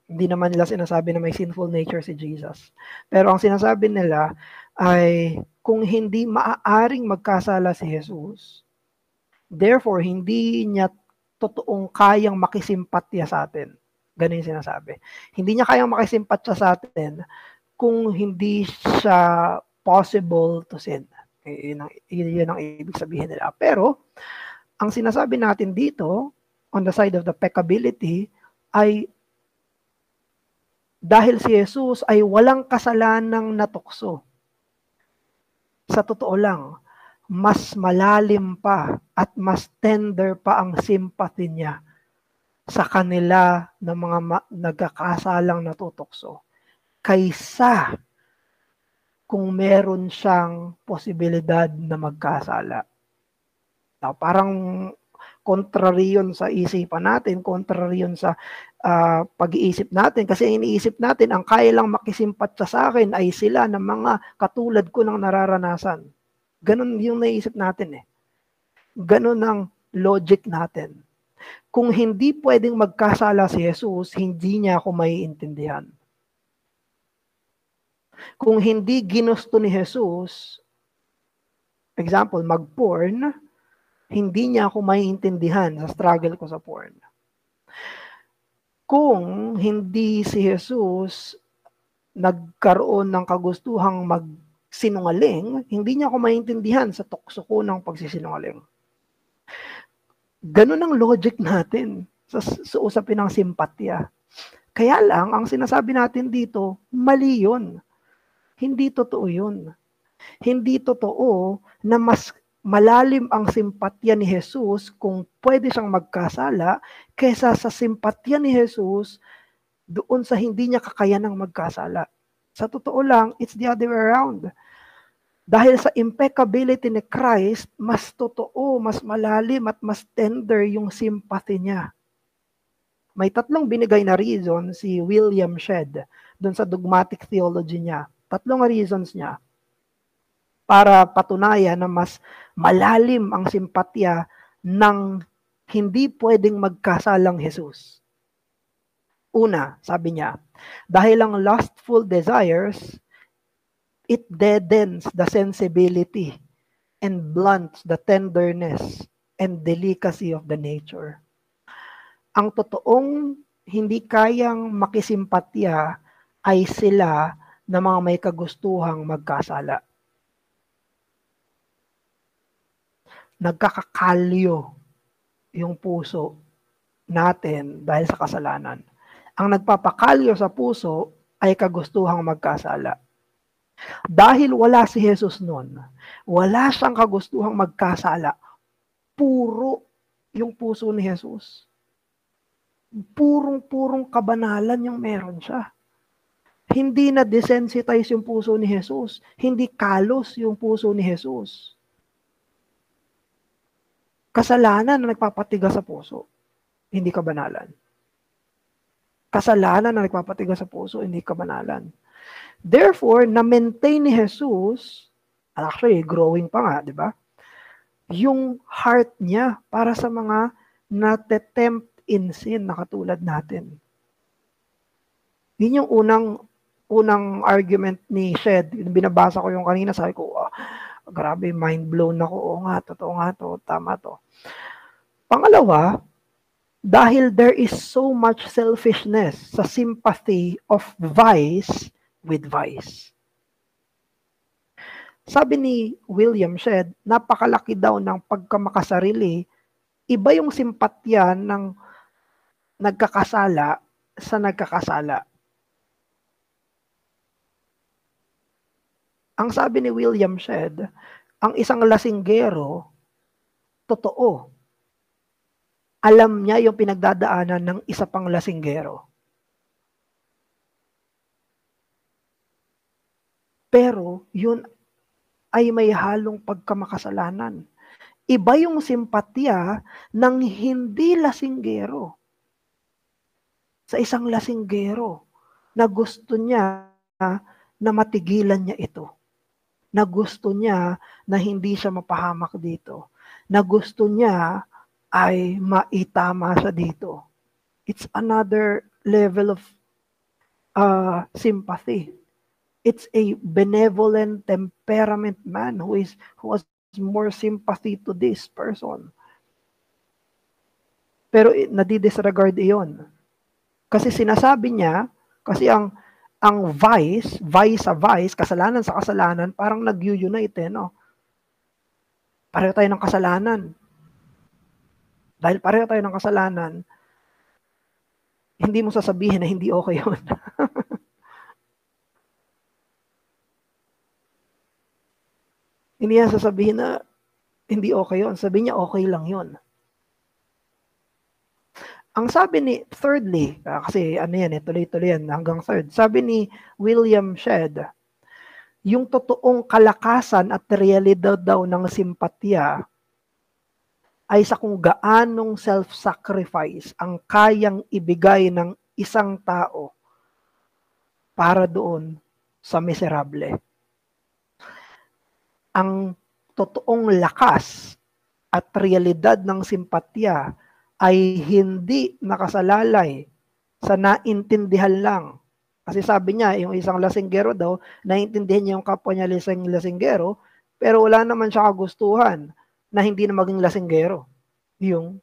A: hindi naman nila sinasabi na may sinful nature si Jesus. Pero ang sinasabi nila ay kung hindi maaaring magkasala si Jesus, therefore hindi niya totoong kayang makisimpatya sa atin. Ganun yung sinasabi. Hindi niya kayang makisimpatya sa atin kung hindi siya possible to sin. Yun ang ibig sabihin nila. Pero, ang sinasabi natin dito, on the side of the peccability, ay dahil si Jesus ay walang kasalanang natukso. Sa totoo lang, mas malalim pa at mas tender pa ang sympathy niya sa kanila ng mga nagkakasalang natutokso kaysa kung meron siyang posibilidad na magkasala. Now, parang contrary yun sa isipan natin, contrary yun sa pag-iisip natin kasi iniisip natin ang kaya lang makisimpatya sa akin ay sila ng mga katulad ko ng nararanasan. Ganun yung naisip natin Ganun ang logic natin. Kung hindi pwedeng magkasala si Jesus, hindi niya ako maiintindihan. Kung hindi ginusto ni Jesus, example, mag-porn, hindi niya ako maiintindihan sa struggle ko sa porn. Kung hindi si Jesus nagkaroon ng kagustuhang magsinungaling, hindi niya ako maintindihan sa tukso ko ng pagsisinungaling. Ganun ang logic natin sa usapin ng simpatya. Kaya lang, ang sinasabi natin dito, mali yun. Hindi totoo yun. Hindi totoo na mas malalim ang simpatya ni Jesus kung pwede siyang magkasala kaysa sa simpatya ni Jesus doon sa hindi niya kakayanang magkasala. Sa totoo lang, it's the other way around. Dahil sa impeccability ni Christ, mas totoo, mas malalim at mas tender yung sympathy niya. May tatlong binigay na reason si William Shedd doon sa dogmatic theology niya. Tatlong reasons niya para patunayan na mas malalim ang simpatya ng hindi pwedeng magkasalang Jesus. Una, sabi niya, dahil ang lustful desires, it deadens the sensibility and blunts the tenderness and delicacy of the nature. Ang totoong hindi kayang makisimpatya ay sila na mga may kagustuhang magkasala. Nagkakakalyo yung puso natin dahil sa kasalanan. Ang nagpapakalyo sa puso ay kagustuhang magkasala. Dahil wala si Jesus noon, wala siyang kagustuhang magkasala. Puro yung puso ni Jesus. Purong-purong kabanalan yung meron siya. Hindi na desensitize yung puso ni Jesus. Hindi kalos yung puso ni Jesus. Kasalanan na nagpapatigas sa puso, hindi kabanalan. Kasalanan na nagpapatigas sa puso, hindi kabanalan. Therefore, na-maintain ni Jesus, actually, growing pa nga, di ba? Yung heart niya para sa mga natetempt in sin na katulad natin. Yun yung unang argument ni Shedd. Binabasa ko yung kanina, sabi ko, grabe, mind blown ako. Oo nga, totoo nga to, tama to. Pangalawa, dahil there is so much selfishness sa sympathy of vice with vice. Sabi ni William Shedd, napakalaki daw ng pagkamakasarili, iba yung simpatya ng nagkakasala sa nagkakasala. Ang sabi ni William Shedd, ang isang lasinggero, totoo. Alam niya yung pinagdadaanan ng isa pang lasinggero. Pero yun ay may halong pagkamakasalanan. Iba yung simpatya ng hindi lasinggero sa isang lasinggero na gusto niya na matigilan niya ito. Na gusto niya na hindi siya mapahamak dito. Na gusto niya ay maitama siya dito. It's another level of sympathy. It's a benevolent temperament man who has more sympathy to this person. Pero nadidisregard iyon. Kasi sinasabi niya, kasi ang vice sa vice, kasalanan sa kasalanan, parang nag-unite, no? Pareho tayo ng kasalanan. Dahil pareho tayo ng kasalanan, hindi mo sasabihin na hindi okay yun. Hindi niya sasabihin na hindi okay yun. Sabihin niya okay lang yun. Ang sabi ni, thirdly, kasi ano yan, tuloy-tuloy yan hanggang third. Sabi ni William Shedd, yung totoong kalakasan at realidad daw ng simpatya ay sa kung gaanong self-sacrifice ang kayang ibigay ng isang tao para doon sa miserable. Ang totoong lakas at realidad ng simpatya ay hindi nakasalalay sa naintindihan lang. Kasi sabi niya, yung isang lasinggero daw, naintindihan niya yung kapwa niya lasinggero, pero wala naman siya kagustuhan na hindi na maging lasinggero. Yung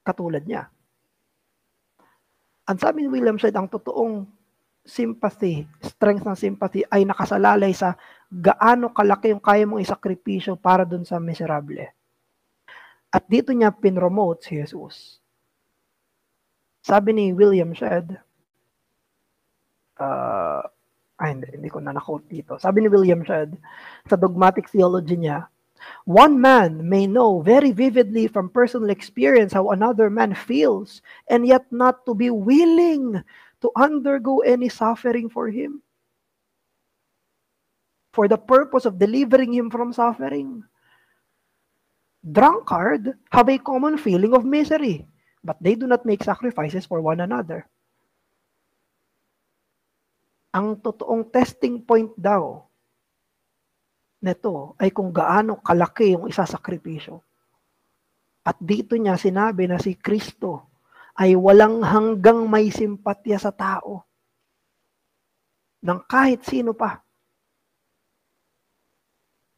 A: katulad niya. Ang sabi ni William Shedd, ang totoong sympathy, strength ng sympathy ay nakasalalay sa gaano kalaki yung kaya mong isakripisyo para dun sa miserable. At dito niya pinromote si Jesus. Sabi ni William Shedd, hindi ko na na-quote dito. Sabi ni William Shedd, sa dogmatic theology niya, one man may know very vividly from personal experience how another man feels, and yet not to be willing to undergo any suffering for him, for the purpose of delivering him from suffering. Drunkard have a common feeling of misery, but they do not make sacrifices for one another. Ang totoong testing point daw nito ay kung gaano kalaki yung isasakripisyo. At dito niya sinabi na si Kristo ay walang hanggang may simpatya sa tao ng kahit sino pa.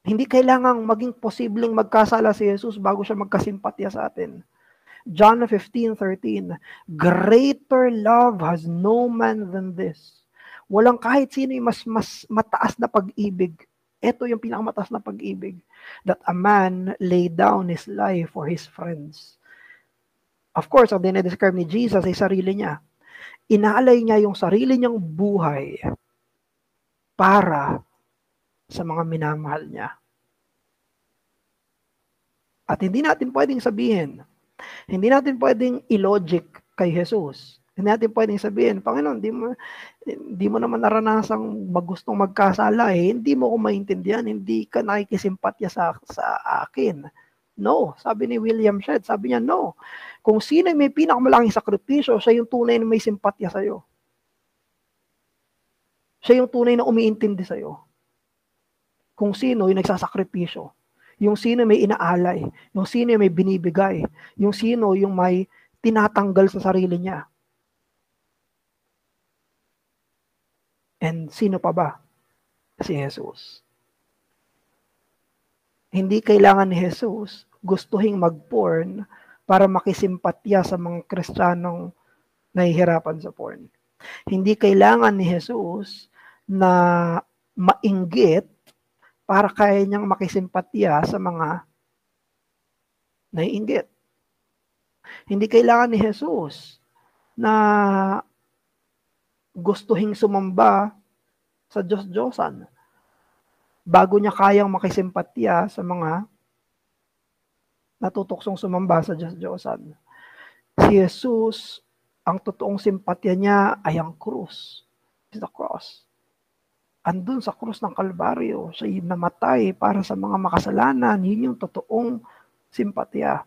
A: Hindi kailangang maging posibleng magkasala si Jesus bago siya magkasimpatya sa atin. John 15:13, greater love has no man than this. Walang kahit sino yung mas mataas na pag-ibig. Ito yung pinakamataas na pag-ibig. That a man lay down his life for his friends. Of course, ang dinedescribe ni Jesus ay sarili niya. Inaalay niya yung sarili niyang buhay para sa mga minamahal niya. At hindi natin pwedeng sabihin, hindi natin pwedeng illogic kay Jesus. Hindi natin pwedeng sabihin, Panginoon, di mo naman naranasang magustong magkasala hindi mo ko maintindihan, hindi ka nakikisimpatya sa akin. No, sabi ni William Shedd, sabi niya, no. Kung sino may pinakamalaking sakripisyo, siya yung tunay na may simpatya sa'yo. Siya yung tunay na umiintindi sa'yo. Kung sino yung nagsasakripisyo. Yung sino may inaalay. Yung sino yung may binibigay. Yung sino yung may tinatanggal sa sarili niya. And sino pa ba? Si Jesus. Hindi kailangan ni Jesus gustuhing mag-porn para makisimpatya sa mga Kristiyanong nahihirapan sa porn. Hindi kailangan ni Jesus na mainggit para kaya niyang makisimpatya sa mga naiinggit. Hindi kailangan ni Jesus na gustuhing sumamba sa Diyos-Diyosan bago niya kayang makisimpatya sa mga natutuksong sumamba sa Diyos-Diyosan. Si Jesus, ang totoong simpatya niya ay ang krus. It's the cross. Andun sa krus ng Kalbaryo, siya namatay para sa mga makasalanan. Yun yung totoong simpatya.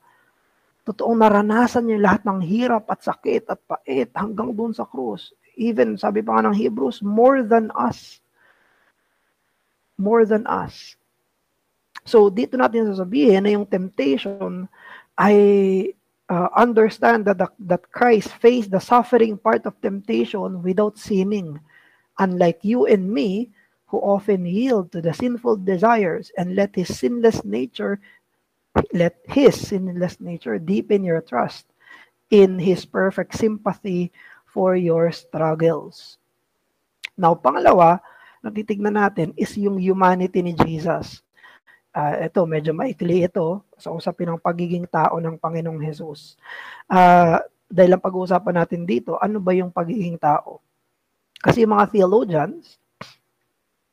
A: Totoong naranasan niya lahat ng hirap at sakit at pait hanggang dun sa krus. Even, sabi pa nga ng Hebrews, more than us. More than us. So, dito natin sasabihin na yung temptation ay understand that Christ faced the suffering part of temptation without sinning. Unlike you and me, who often yield to the sinful desires and let His sinless nature deepen your trust in His perfect sympathy for your struggles. Now, pangalawa, na titignan natin is yung humanity ni Jesus. Ito, medyo maikli ito sa usapin ng pagiging tao ng Panginoong Jesus. Dahil ang pag-uusapan natin dito, ano ba yung pagiging tao? Kasi yung mga theologians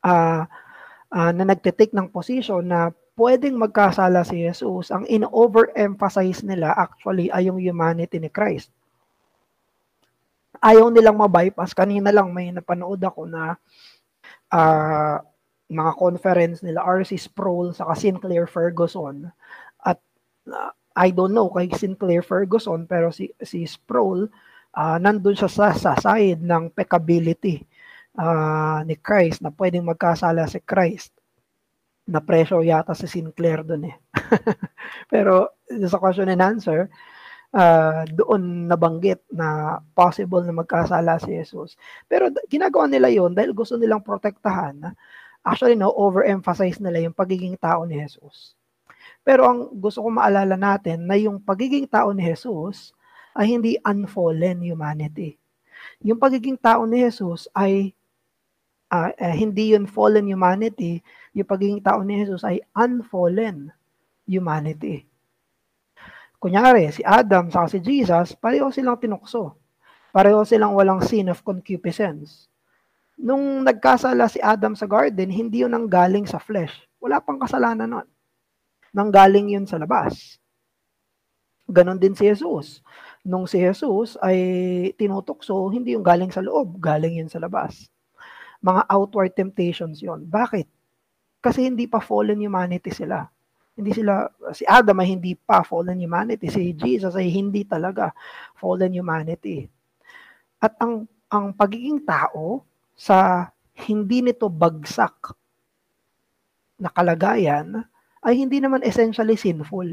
A: na nagtitake ng position na pwedeng magkasala si Jesus, ang in-overemphasize nila actually ay yung humanity ni Christ. Ayaw nilang ma-bypass. Kanina lang may napanood ako na mga conference nila R.C. Sproul sa Sinclair Ferguson. At I don't know kay Sinclair Ferguson, pero si Sproul, nandun siya sa side ng peccability ni Christ, na pwedeng magkasala si Christ. Na pressure yata si Sinclair dun eh. Pero sa question and answer, doon nabanggit na possible na magkasala si Jesus. Pero ginagawa nila yon dahil gusto nilang protektahan. Actually, overemphasize nila yung pagiging tao ni Jesus. Pero ang gusto ko maalala natin na yung pagiging tao ni Jesus ay hindi unfallen humanity. Yung pagiging tao ni Jesus ay hindi yun fallen humanity. Yung pagiging tao ni Jesus ay unfallen humanity. Kunyari, si Adam sa si Jesus, pareho silang tinukso. Pareho silang walang sin of concupiscence. Nung nagkasala si Adam sa garden, hindi yun nanggaling sa flesh. Wala pang kasalanan nun. Nanggaling yun sa labas. Ganon din si Jesus. Nung si Jesus ay tinutukso, hindi yung galing sa loob, galing yun sa labas. Mga outward temptations yun. Bakit? Kasi hindi pa fallen humanity sila. Si Adam ay hindi pa fallen humanity. Si Jesus ay hindi talaga fallen humanity. At ang pagiging tao sa hindi nito bagsak na kalagayan ay hindi naman essentially sinful.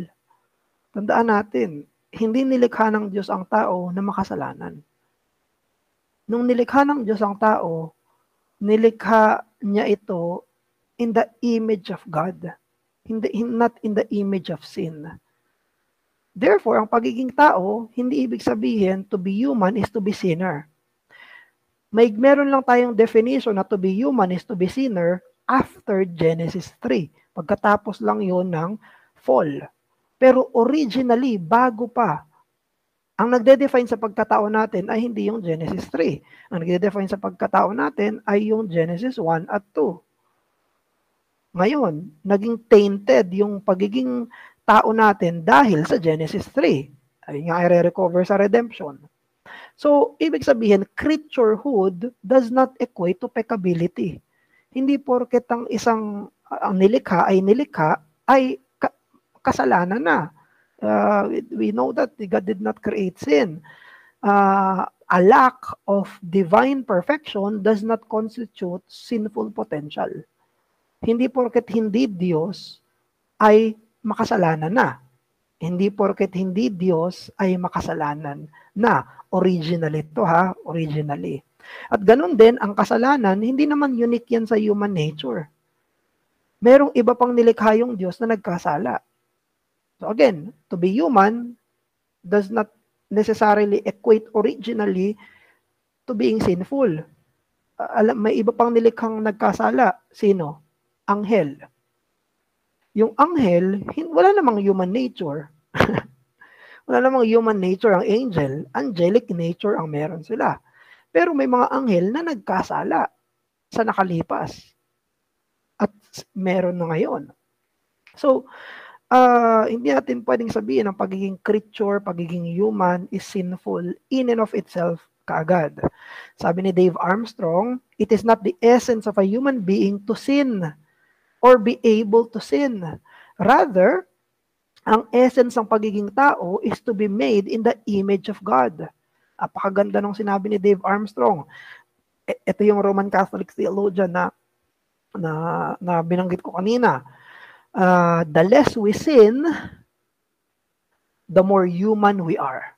A: Tandaan natin, hindi nilikha ng Diyos ang tao na makasalanan. Nung nilikha ng Diyos ang tao, nilikha niya ito in the image of God. Not in the image of sin. Therefore, ang pagiging tao, hindi ibig sabihin to be human is to be sinner. Meron lang tayong definition na to be human is to be sinner after Genesis 3. Pagkatapos lang yun ng fall. Pero originally, bago pa, ang nagde-define sa pagkatao natin ay hindi yung Genesis 3. Ang nagde-define sa pagkatao natin ay yung Genesis 1 at 2. Ngayon, naging tainted yung pagiging tao natin dahil sa Genesis 3. Ay nga i-recover sa redemption. So, ibig sabihin, creaturehood does not equate to peccability. Hindi porket ang nilikha ay kasalanan na. We know that God did not create sin. A lack of divine perfection does not constitute sinful potential. Hindi porket hindi Diyos ay makasalanan na. Hindi porket hindi Diyos ay makasalanan na. Originally ito originally. At ganun din, ang kasalanan, hindi naman unique yan sa human nature. Merong iba pang nilikha yung Diyos na nagkasala. So again, to be human does not necessarily equate originally to being sinful. May iba pang nilikhang nagkasala. Sino? Anghel. Yung anghel, wala namang human nature. Wala namang human nature ang angel. Angelic nature ang meron sila. Pero may mga anghel na nagkasala sa nakalipas. At meron na ngayon. So, hindi natin pwedeng sabihin ang pagiging creature, pagiging human is sinful in and of itself kaagad. Sabi ni Dave Armstrong, it is not the essence of a human being to sin or be able to sin. Rather, ang essence ng pagiging tao is to be made in the image of God. Apakaganda nung sinabi ni Dave Armstrong. Ito yung Roman Catholic theologian na binanggit ko kanina. The less we sin, the more human we are.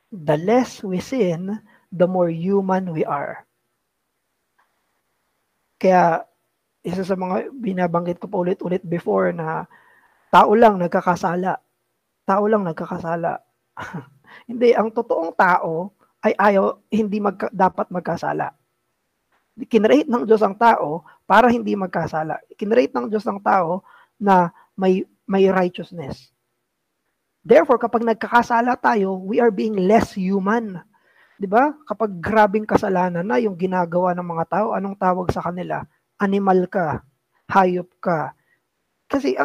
A: The less we sin, the more human we are. Kaya, isa sa mga binabanggit ko pa ulit-ulit before na tao lang nagkakasala. Tao lang nagkakasala. Hindi, ang totoong tao ay hindi dapat magkasala. Kinreate ng Diyos ang tao para hindi magkasala. Kinreate ng Diyos ang tao na may righteousness. Therefore, kapag nagkakasala tayo, we are being less human. 'Di ba? Kapag grabing kasalanan na yung ginagawa ng mga tao, anong tawag sa kanila? Animal ka, hayop ka. Kasi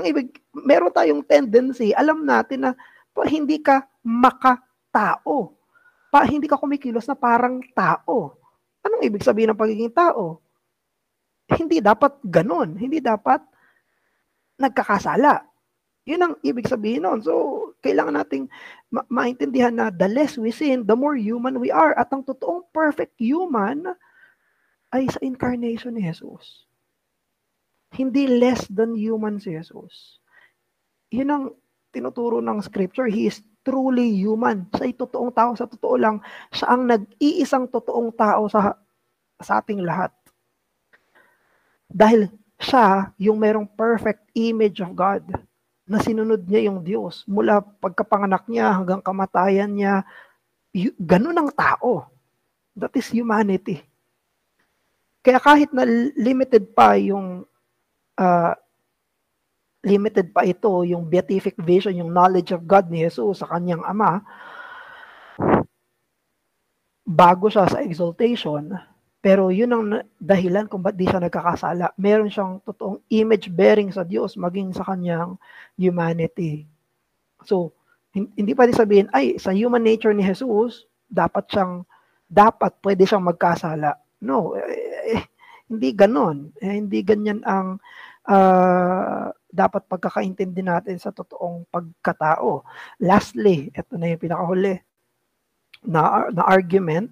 A: meron tayong tendency, alam natin na hindi ka makatao. Hindi ka kumikilos na parang tao. Anong ibig sabihin ng pagiging tao? Hindi dapat ganun. Hindi dapat nagkakasala. Yun ang ibig sabihin nun. So, kailangan nating maintindihan na the less we sin, the more human we are. At ang totoong perfect human ay sa incarnation ni Jesus. Hindi less than human si Jesus. Yun ang tinuturo ng scripture. He is truly human. Siya ay totoong tao. Sa totoo lang, siya ang nag-iisang totoong tao sa ating lahat. Dahil siya yung merong perfect image of God. na sinunod niya yung Diyos. Mula pagkapanganak niya hanggang kamatayan niya, ganun ang tao. That is humanity. Kaya kahit na limited pa yung beatific vision, yung knowledge of God ni Jesus sa kanyang Ama, bago siya sa exaltation, pero yun ang dahilan kung ba't di siya nagkakasala. Meron siyang totoong image bearing sa Diyos maging sa kanyang humanity. So, hindi pwede sabihin, ay, sa human nature ni Jesus, pwede siyang magkasala. No, hindi ganon. Hindi ganyan ang dapat pagkakaintindi natin sa totoong pagkatao. Lastly, ito na yung pinakahuli na argument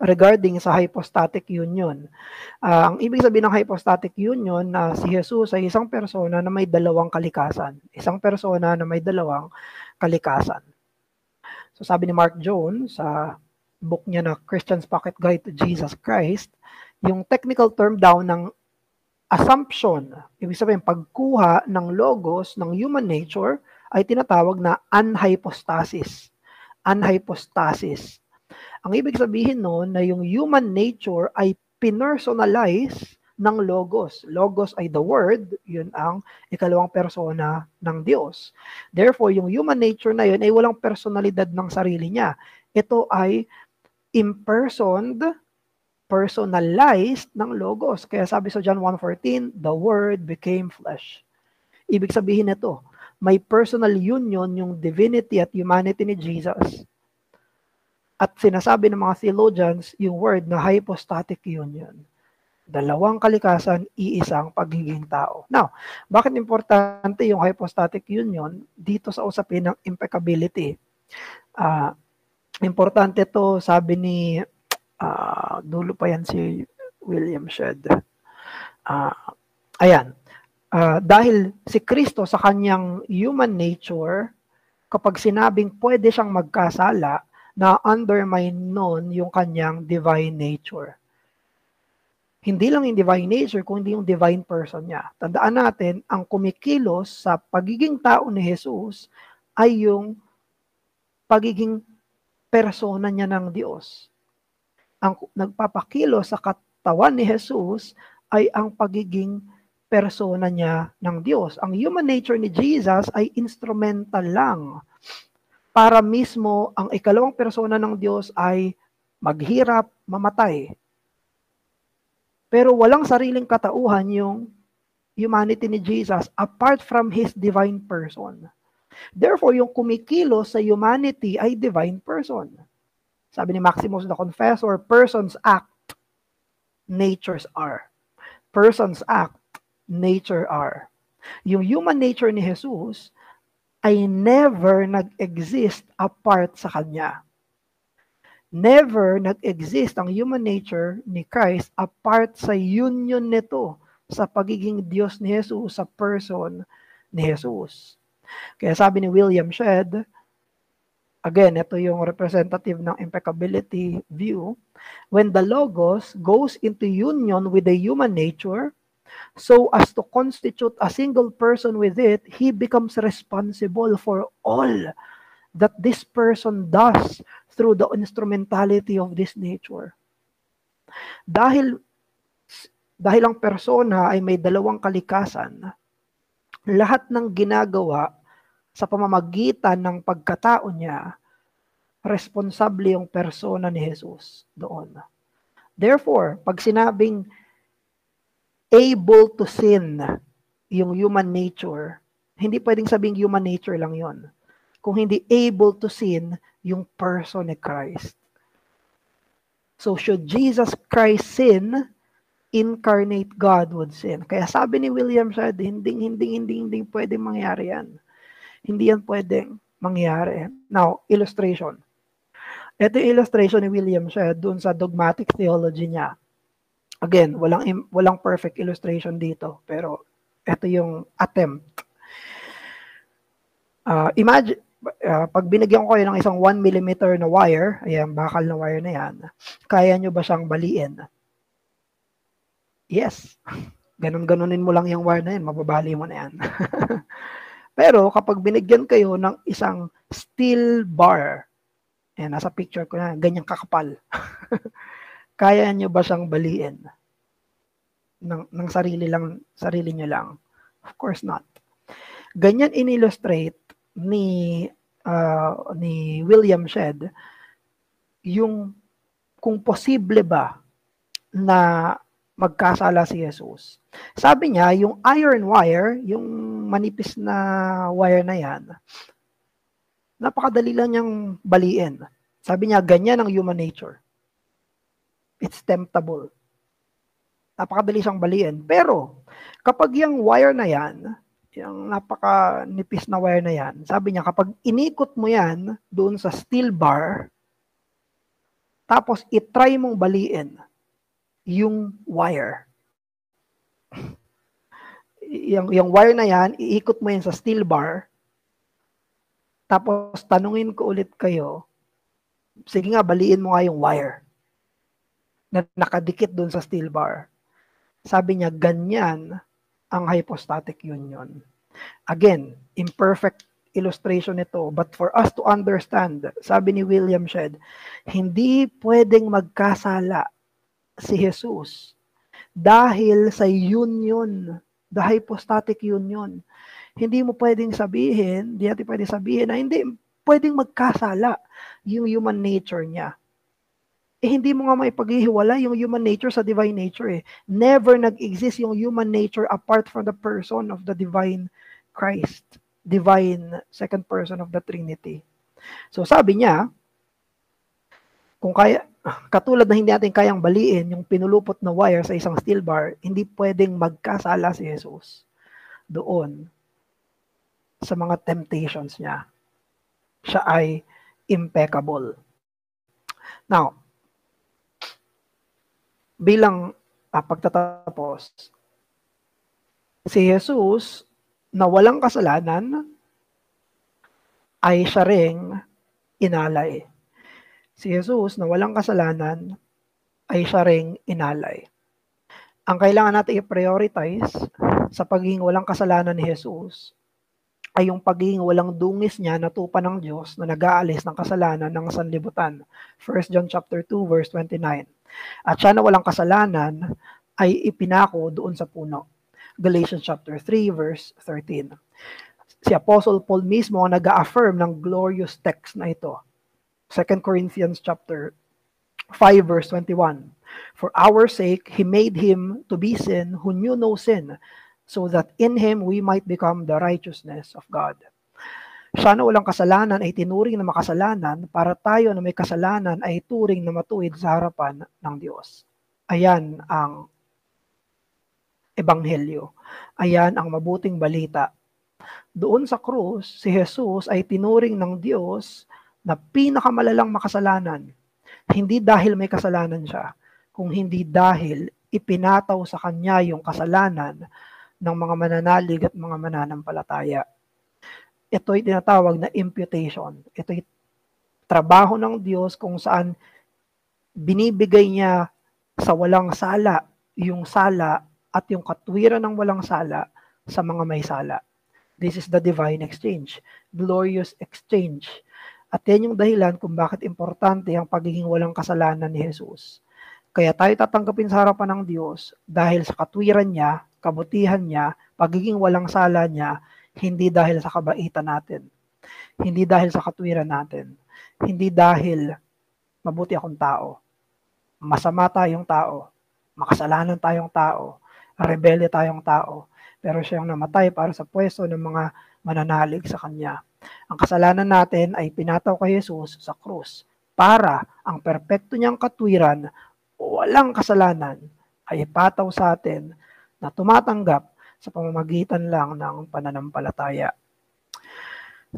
A: regarding sa hypostatic union. Ang ibig sabihin ng hypostatic union na si Jesus ay isang persona na may dalawang kalikasan. Isang persona na may dalawang kalikasan. So sabi ni Mark Jones sa book niya na Christian's Pocket Guide to Jesus Christ, yung technical term daw ng assumption, ibig sabihin pagkuha ng logos ng human nature ay tinatawag na anhypostasis. Anhypostasis. Ang ibig sabihin noon na yung human nature ay pinersonalize ng logos. Logos ay the word, yun ang ikalawang persona ng Diyos. Therefore, yung human nature na yun ay walang personalidad ng sarili niya. Ito ay impersoned, personalized ng logos. Kaya sabi sa John 1:14, the word became flesh. Ibig sabihin nito, may personal union yung divinity at humanity ni Jesus. At sinasabi ng mga theologians yung word na hypostatic union. Dalawang kalikasan, iisang pagiging tao. Now, bakit importante yung hypostatic union dito sa usapin ng impeccability? Importante to, sabi ni, dulo pa yan si William Shedd. Dahil si Kristo sa kanyang human nature, kapag sinabing pwede siyang magkasala, na undermine nun yung kanyang divine nature. Hindi lang yung divine nature, kundi yung divine person niya. Tandaan natin, ang kumikilos sa pagiging tao ni Jesus ay yung pagiging persona niya ng Diyos. Ang nagpapakilos sa katawan ni Jesus ay ang pagiging persona niya ng Diyos. Ang human nature ni Jesus ay instrumental lang para mismo ang ikalawang persona ng Diyos ay maghirap, mamatay. Pero walang sariling katauhan yung humanity ni Jesus apart from His divine person. Therefore, yung kumikilos sa humanity ay divine person. Sabi ni Maximus the Confessor, persons act, natures are. Persons act, nature are. Yung human nature ni Jesus ay never nag-exist apart sa Kanya. Never nag-exist ang human nature ni Christ apart sa union nito sa pagiging Diyos ni Jesus, sa person ni Jesus. Kaya sabi ni William Shedd, again, ito yung representative ng impeccability view, when the Logos goes into union with the human nature, so as to constitute a single person with it, he becomes responsible for all that this person does through the instrumentality of this nature. Dahil ang persona ay may dalawang kalikasan, lahat ng ginagawa sa pamamagitan ng pagkatao niya, responsable yung persona ni Jesus doon. Therefore, pag sinabing able to sin yung human nature, hindi pwedeng sabing human nature lang yon. Kung hindi able to sin yung person ni Christ. So should Jesus Christ sin, incarnate God would sin. Kaya sabi ni William Shedd, hindi pwedeng mangyari yan. Hindi yan pwedeng mangyari. Now, illustration. Ito yung illustration ni William Shedd dun sa dogmatic theology niya. Again, walang perfect illustration dito, pero ito yung attempt. Imagine, pag binigyan ko kayo ng isang 1 mm na wire, ayan, bakal na wire na yan, kaya nyo ba siyang baliin? Yes. Ganon-ganonin mo lang yung wire na yan, mababali mo na yan. Pero kapag binigyan kayo ng isang steel bar, nasa picture ko na, ganyang kakapal, kaya nyo ba siyang baliin? Ng sarili nyo lang? Of course not. Ganyan in-illustrate ni William Shedd yung kung posible ba na magkasala si Jesus. Sabi niya, yung iron wire, yung manipis na wire na yan, napakadali lang niyang baliin. Sabi niya, ganyan ang human nature. It's temptable. Napakadali siyang baliin. Pero, kapag yung wire na yan, yung napakanipis na wire na yan, sabi niya, kapag inikot mo yan doon sa steel bar, tapos itry mong baliin yung wire. Yung wire na yan, iikot mo yan sa steel bar, tapos tanungin ko ulit kayo, sige nga, baliin mo nga yung wire na nakadikit doon sa steel bar. Sabi niya, ganyan ang hypostatic union. Again, imperfect illustration ito, but for us to understand, sabi ni William Shedd, hindi pwedeng magkasala si Jesus dahil sa union, the hypostatic union. Hindi mo pwedeng sabihin, hindi natin pwedeng sabihin na hindi pwedeng magkasala yung human nature niya. Hindi mo nga maipaghihiwala yung human nature sa divine nature eh. Never nag-exist yung human nature apart from the person of the divine Christ, divine second person of the Trinity. So sabi niya, kung kaya, katulad na hindi natin kayang baliin yung pinulupot na wire sa isang steel bar, hindi pwedeng magkasala si Jesus doon sa mga temptations niya. Siya ay impeccable. Now, bilang pagtatapos, si Jesus na walang kasalanan ay siya ring inalay. Si Jesus na walang kasalanan ay siya ring inalay. Ang kailangan natin i-prioritize sa pagiging walang kasalanan ni Jesus ay yung pagiging walang dungis niya na tupa ng Diyos na nag-aalis ng kasalanan ng sanlibutan. 1 John chapter 2 verse 29. At siya na walang kasalanan ay ipinako doon sa puno. Galatians chapter 3 verse 13. Si Apostle Paul mismo ang nag-affirm ng glorious text na ito. 2 Corinthians chapter 5 verse 21. For our sake, He made Him to be sin who knew no sin, so that in Him we might become the righteousness of God. Siya na walang kasalanan ay tinuring na makasalanan para tayo na may kasalanan ay turing na matuwid sa harapan ng Diyos. Ayan ang ebanghelyo. Ayan ang mabuting balita. Doon sa krus, si Jesus ay tinuring ng Diyos na pinakamalalang makasalanan. Hindi dahil may kasalanan siya, kung hindi dahil ipinataw sa kanya yung kasalanan ng mga mananalig at mga mananampalataya. Ito'y tinatawag na imputation. Ito'y trabaho ng Diyos kung saan binibigay niya sa walang sala yung sala at yung katwiran ng walang sala sa mga may sala. This is the divine exchange, glorious exchange. At yan yung dahilan kung bakit importante ang pagiging walang kasalanan ni Jesus. Kaya tayo tatanggapin sa harapan ng Diyos dahil sa katwiran niya, kabutihan niya, pagiging walang sala niya, hindi dahil sa kabaitan natin. Hindi dahil sa katwiran natin. Hindi dahil mabuti akong tao. Masama tayong tao. Makasalanan tayong tao. Rebelde tayong tao. Pero siya yung namatay para sa pwesto ng mga mananalig sa Kanya. Ang kasalanan natin ay pinataw kay Jesus sa krus para ang perpekto niyang katwiran, walang kasalanan, ay ipataw sa atin na tumatanggap sa pamamagitan lang ng pananampalataya.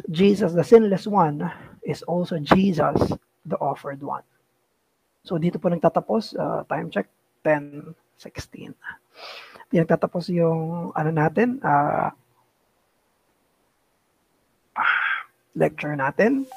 A: Jesus, the sinless one, is also Jesus, the offered one. So dito po nagtatapos, time check, 10:16. Nagtatapos yung natin, lecture natin.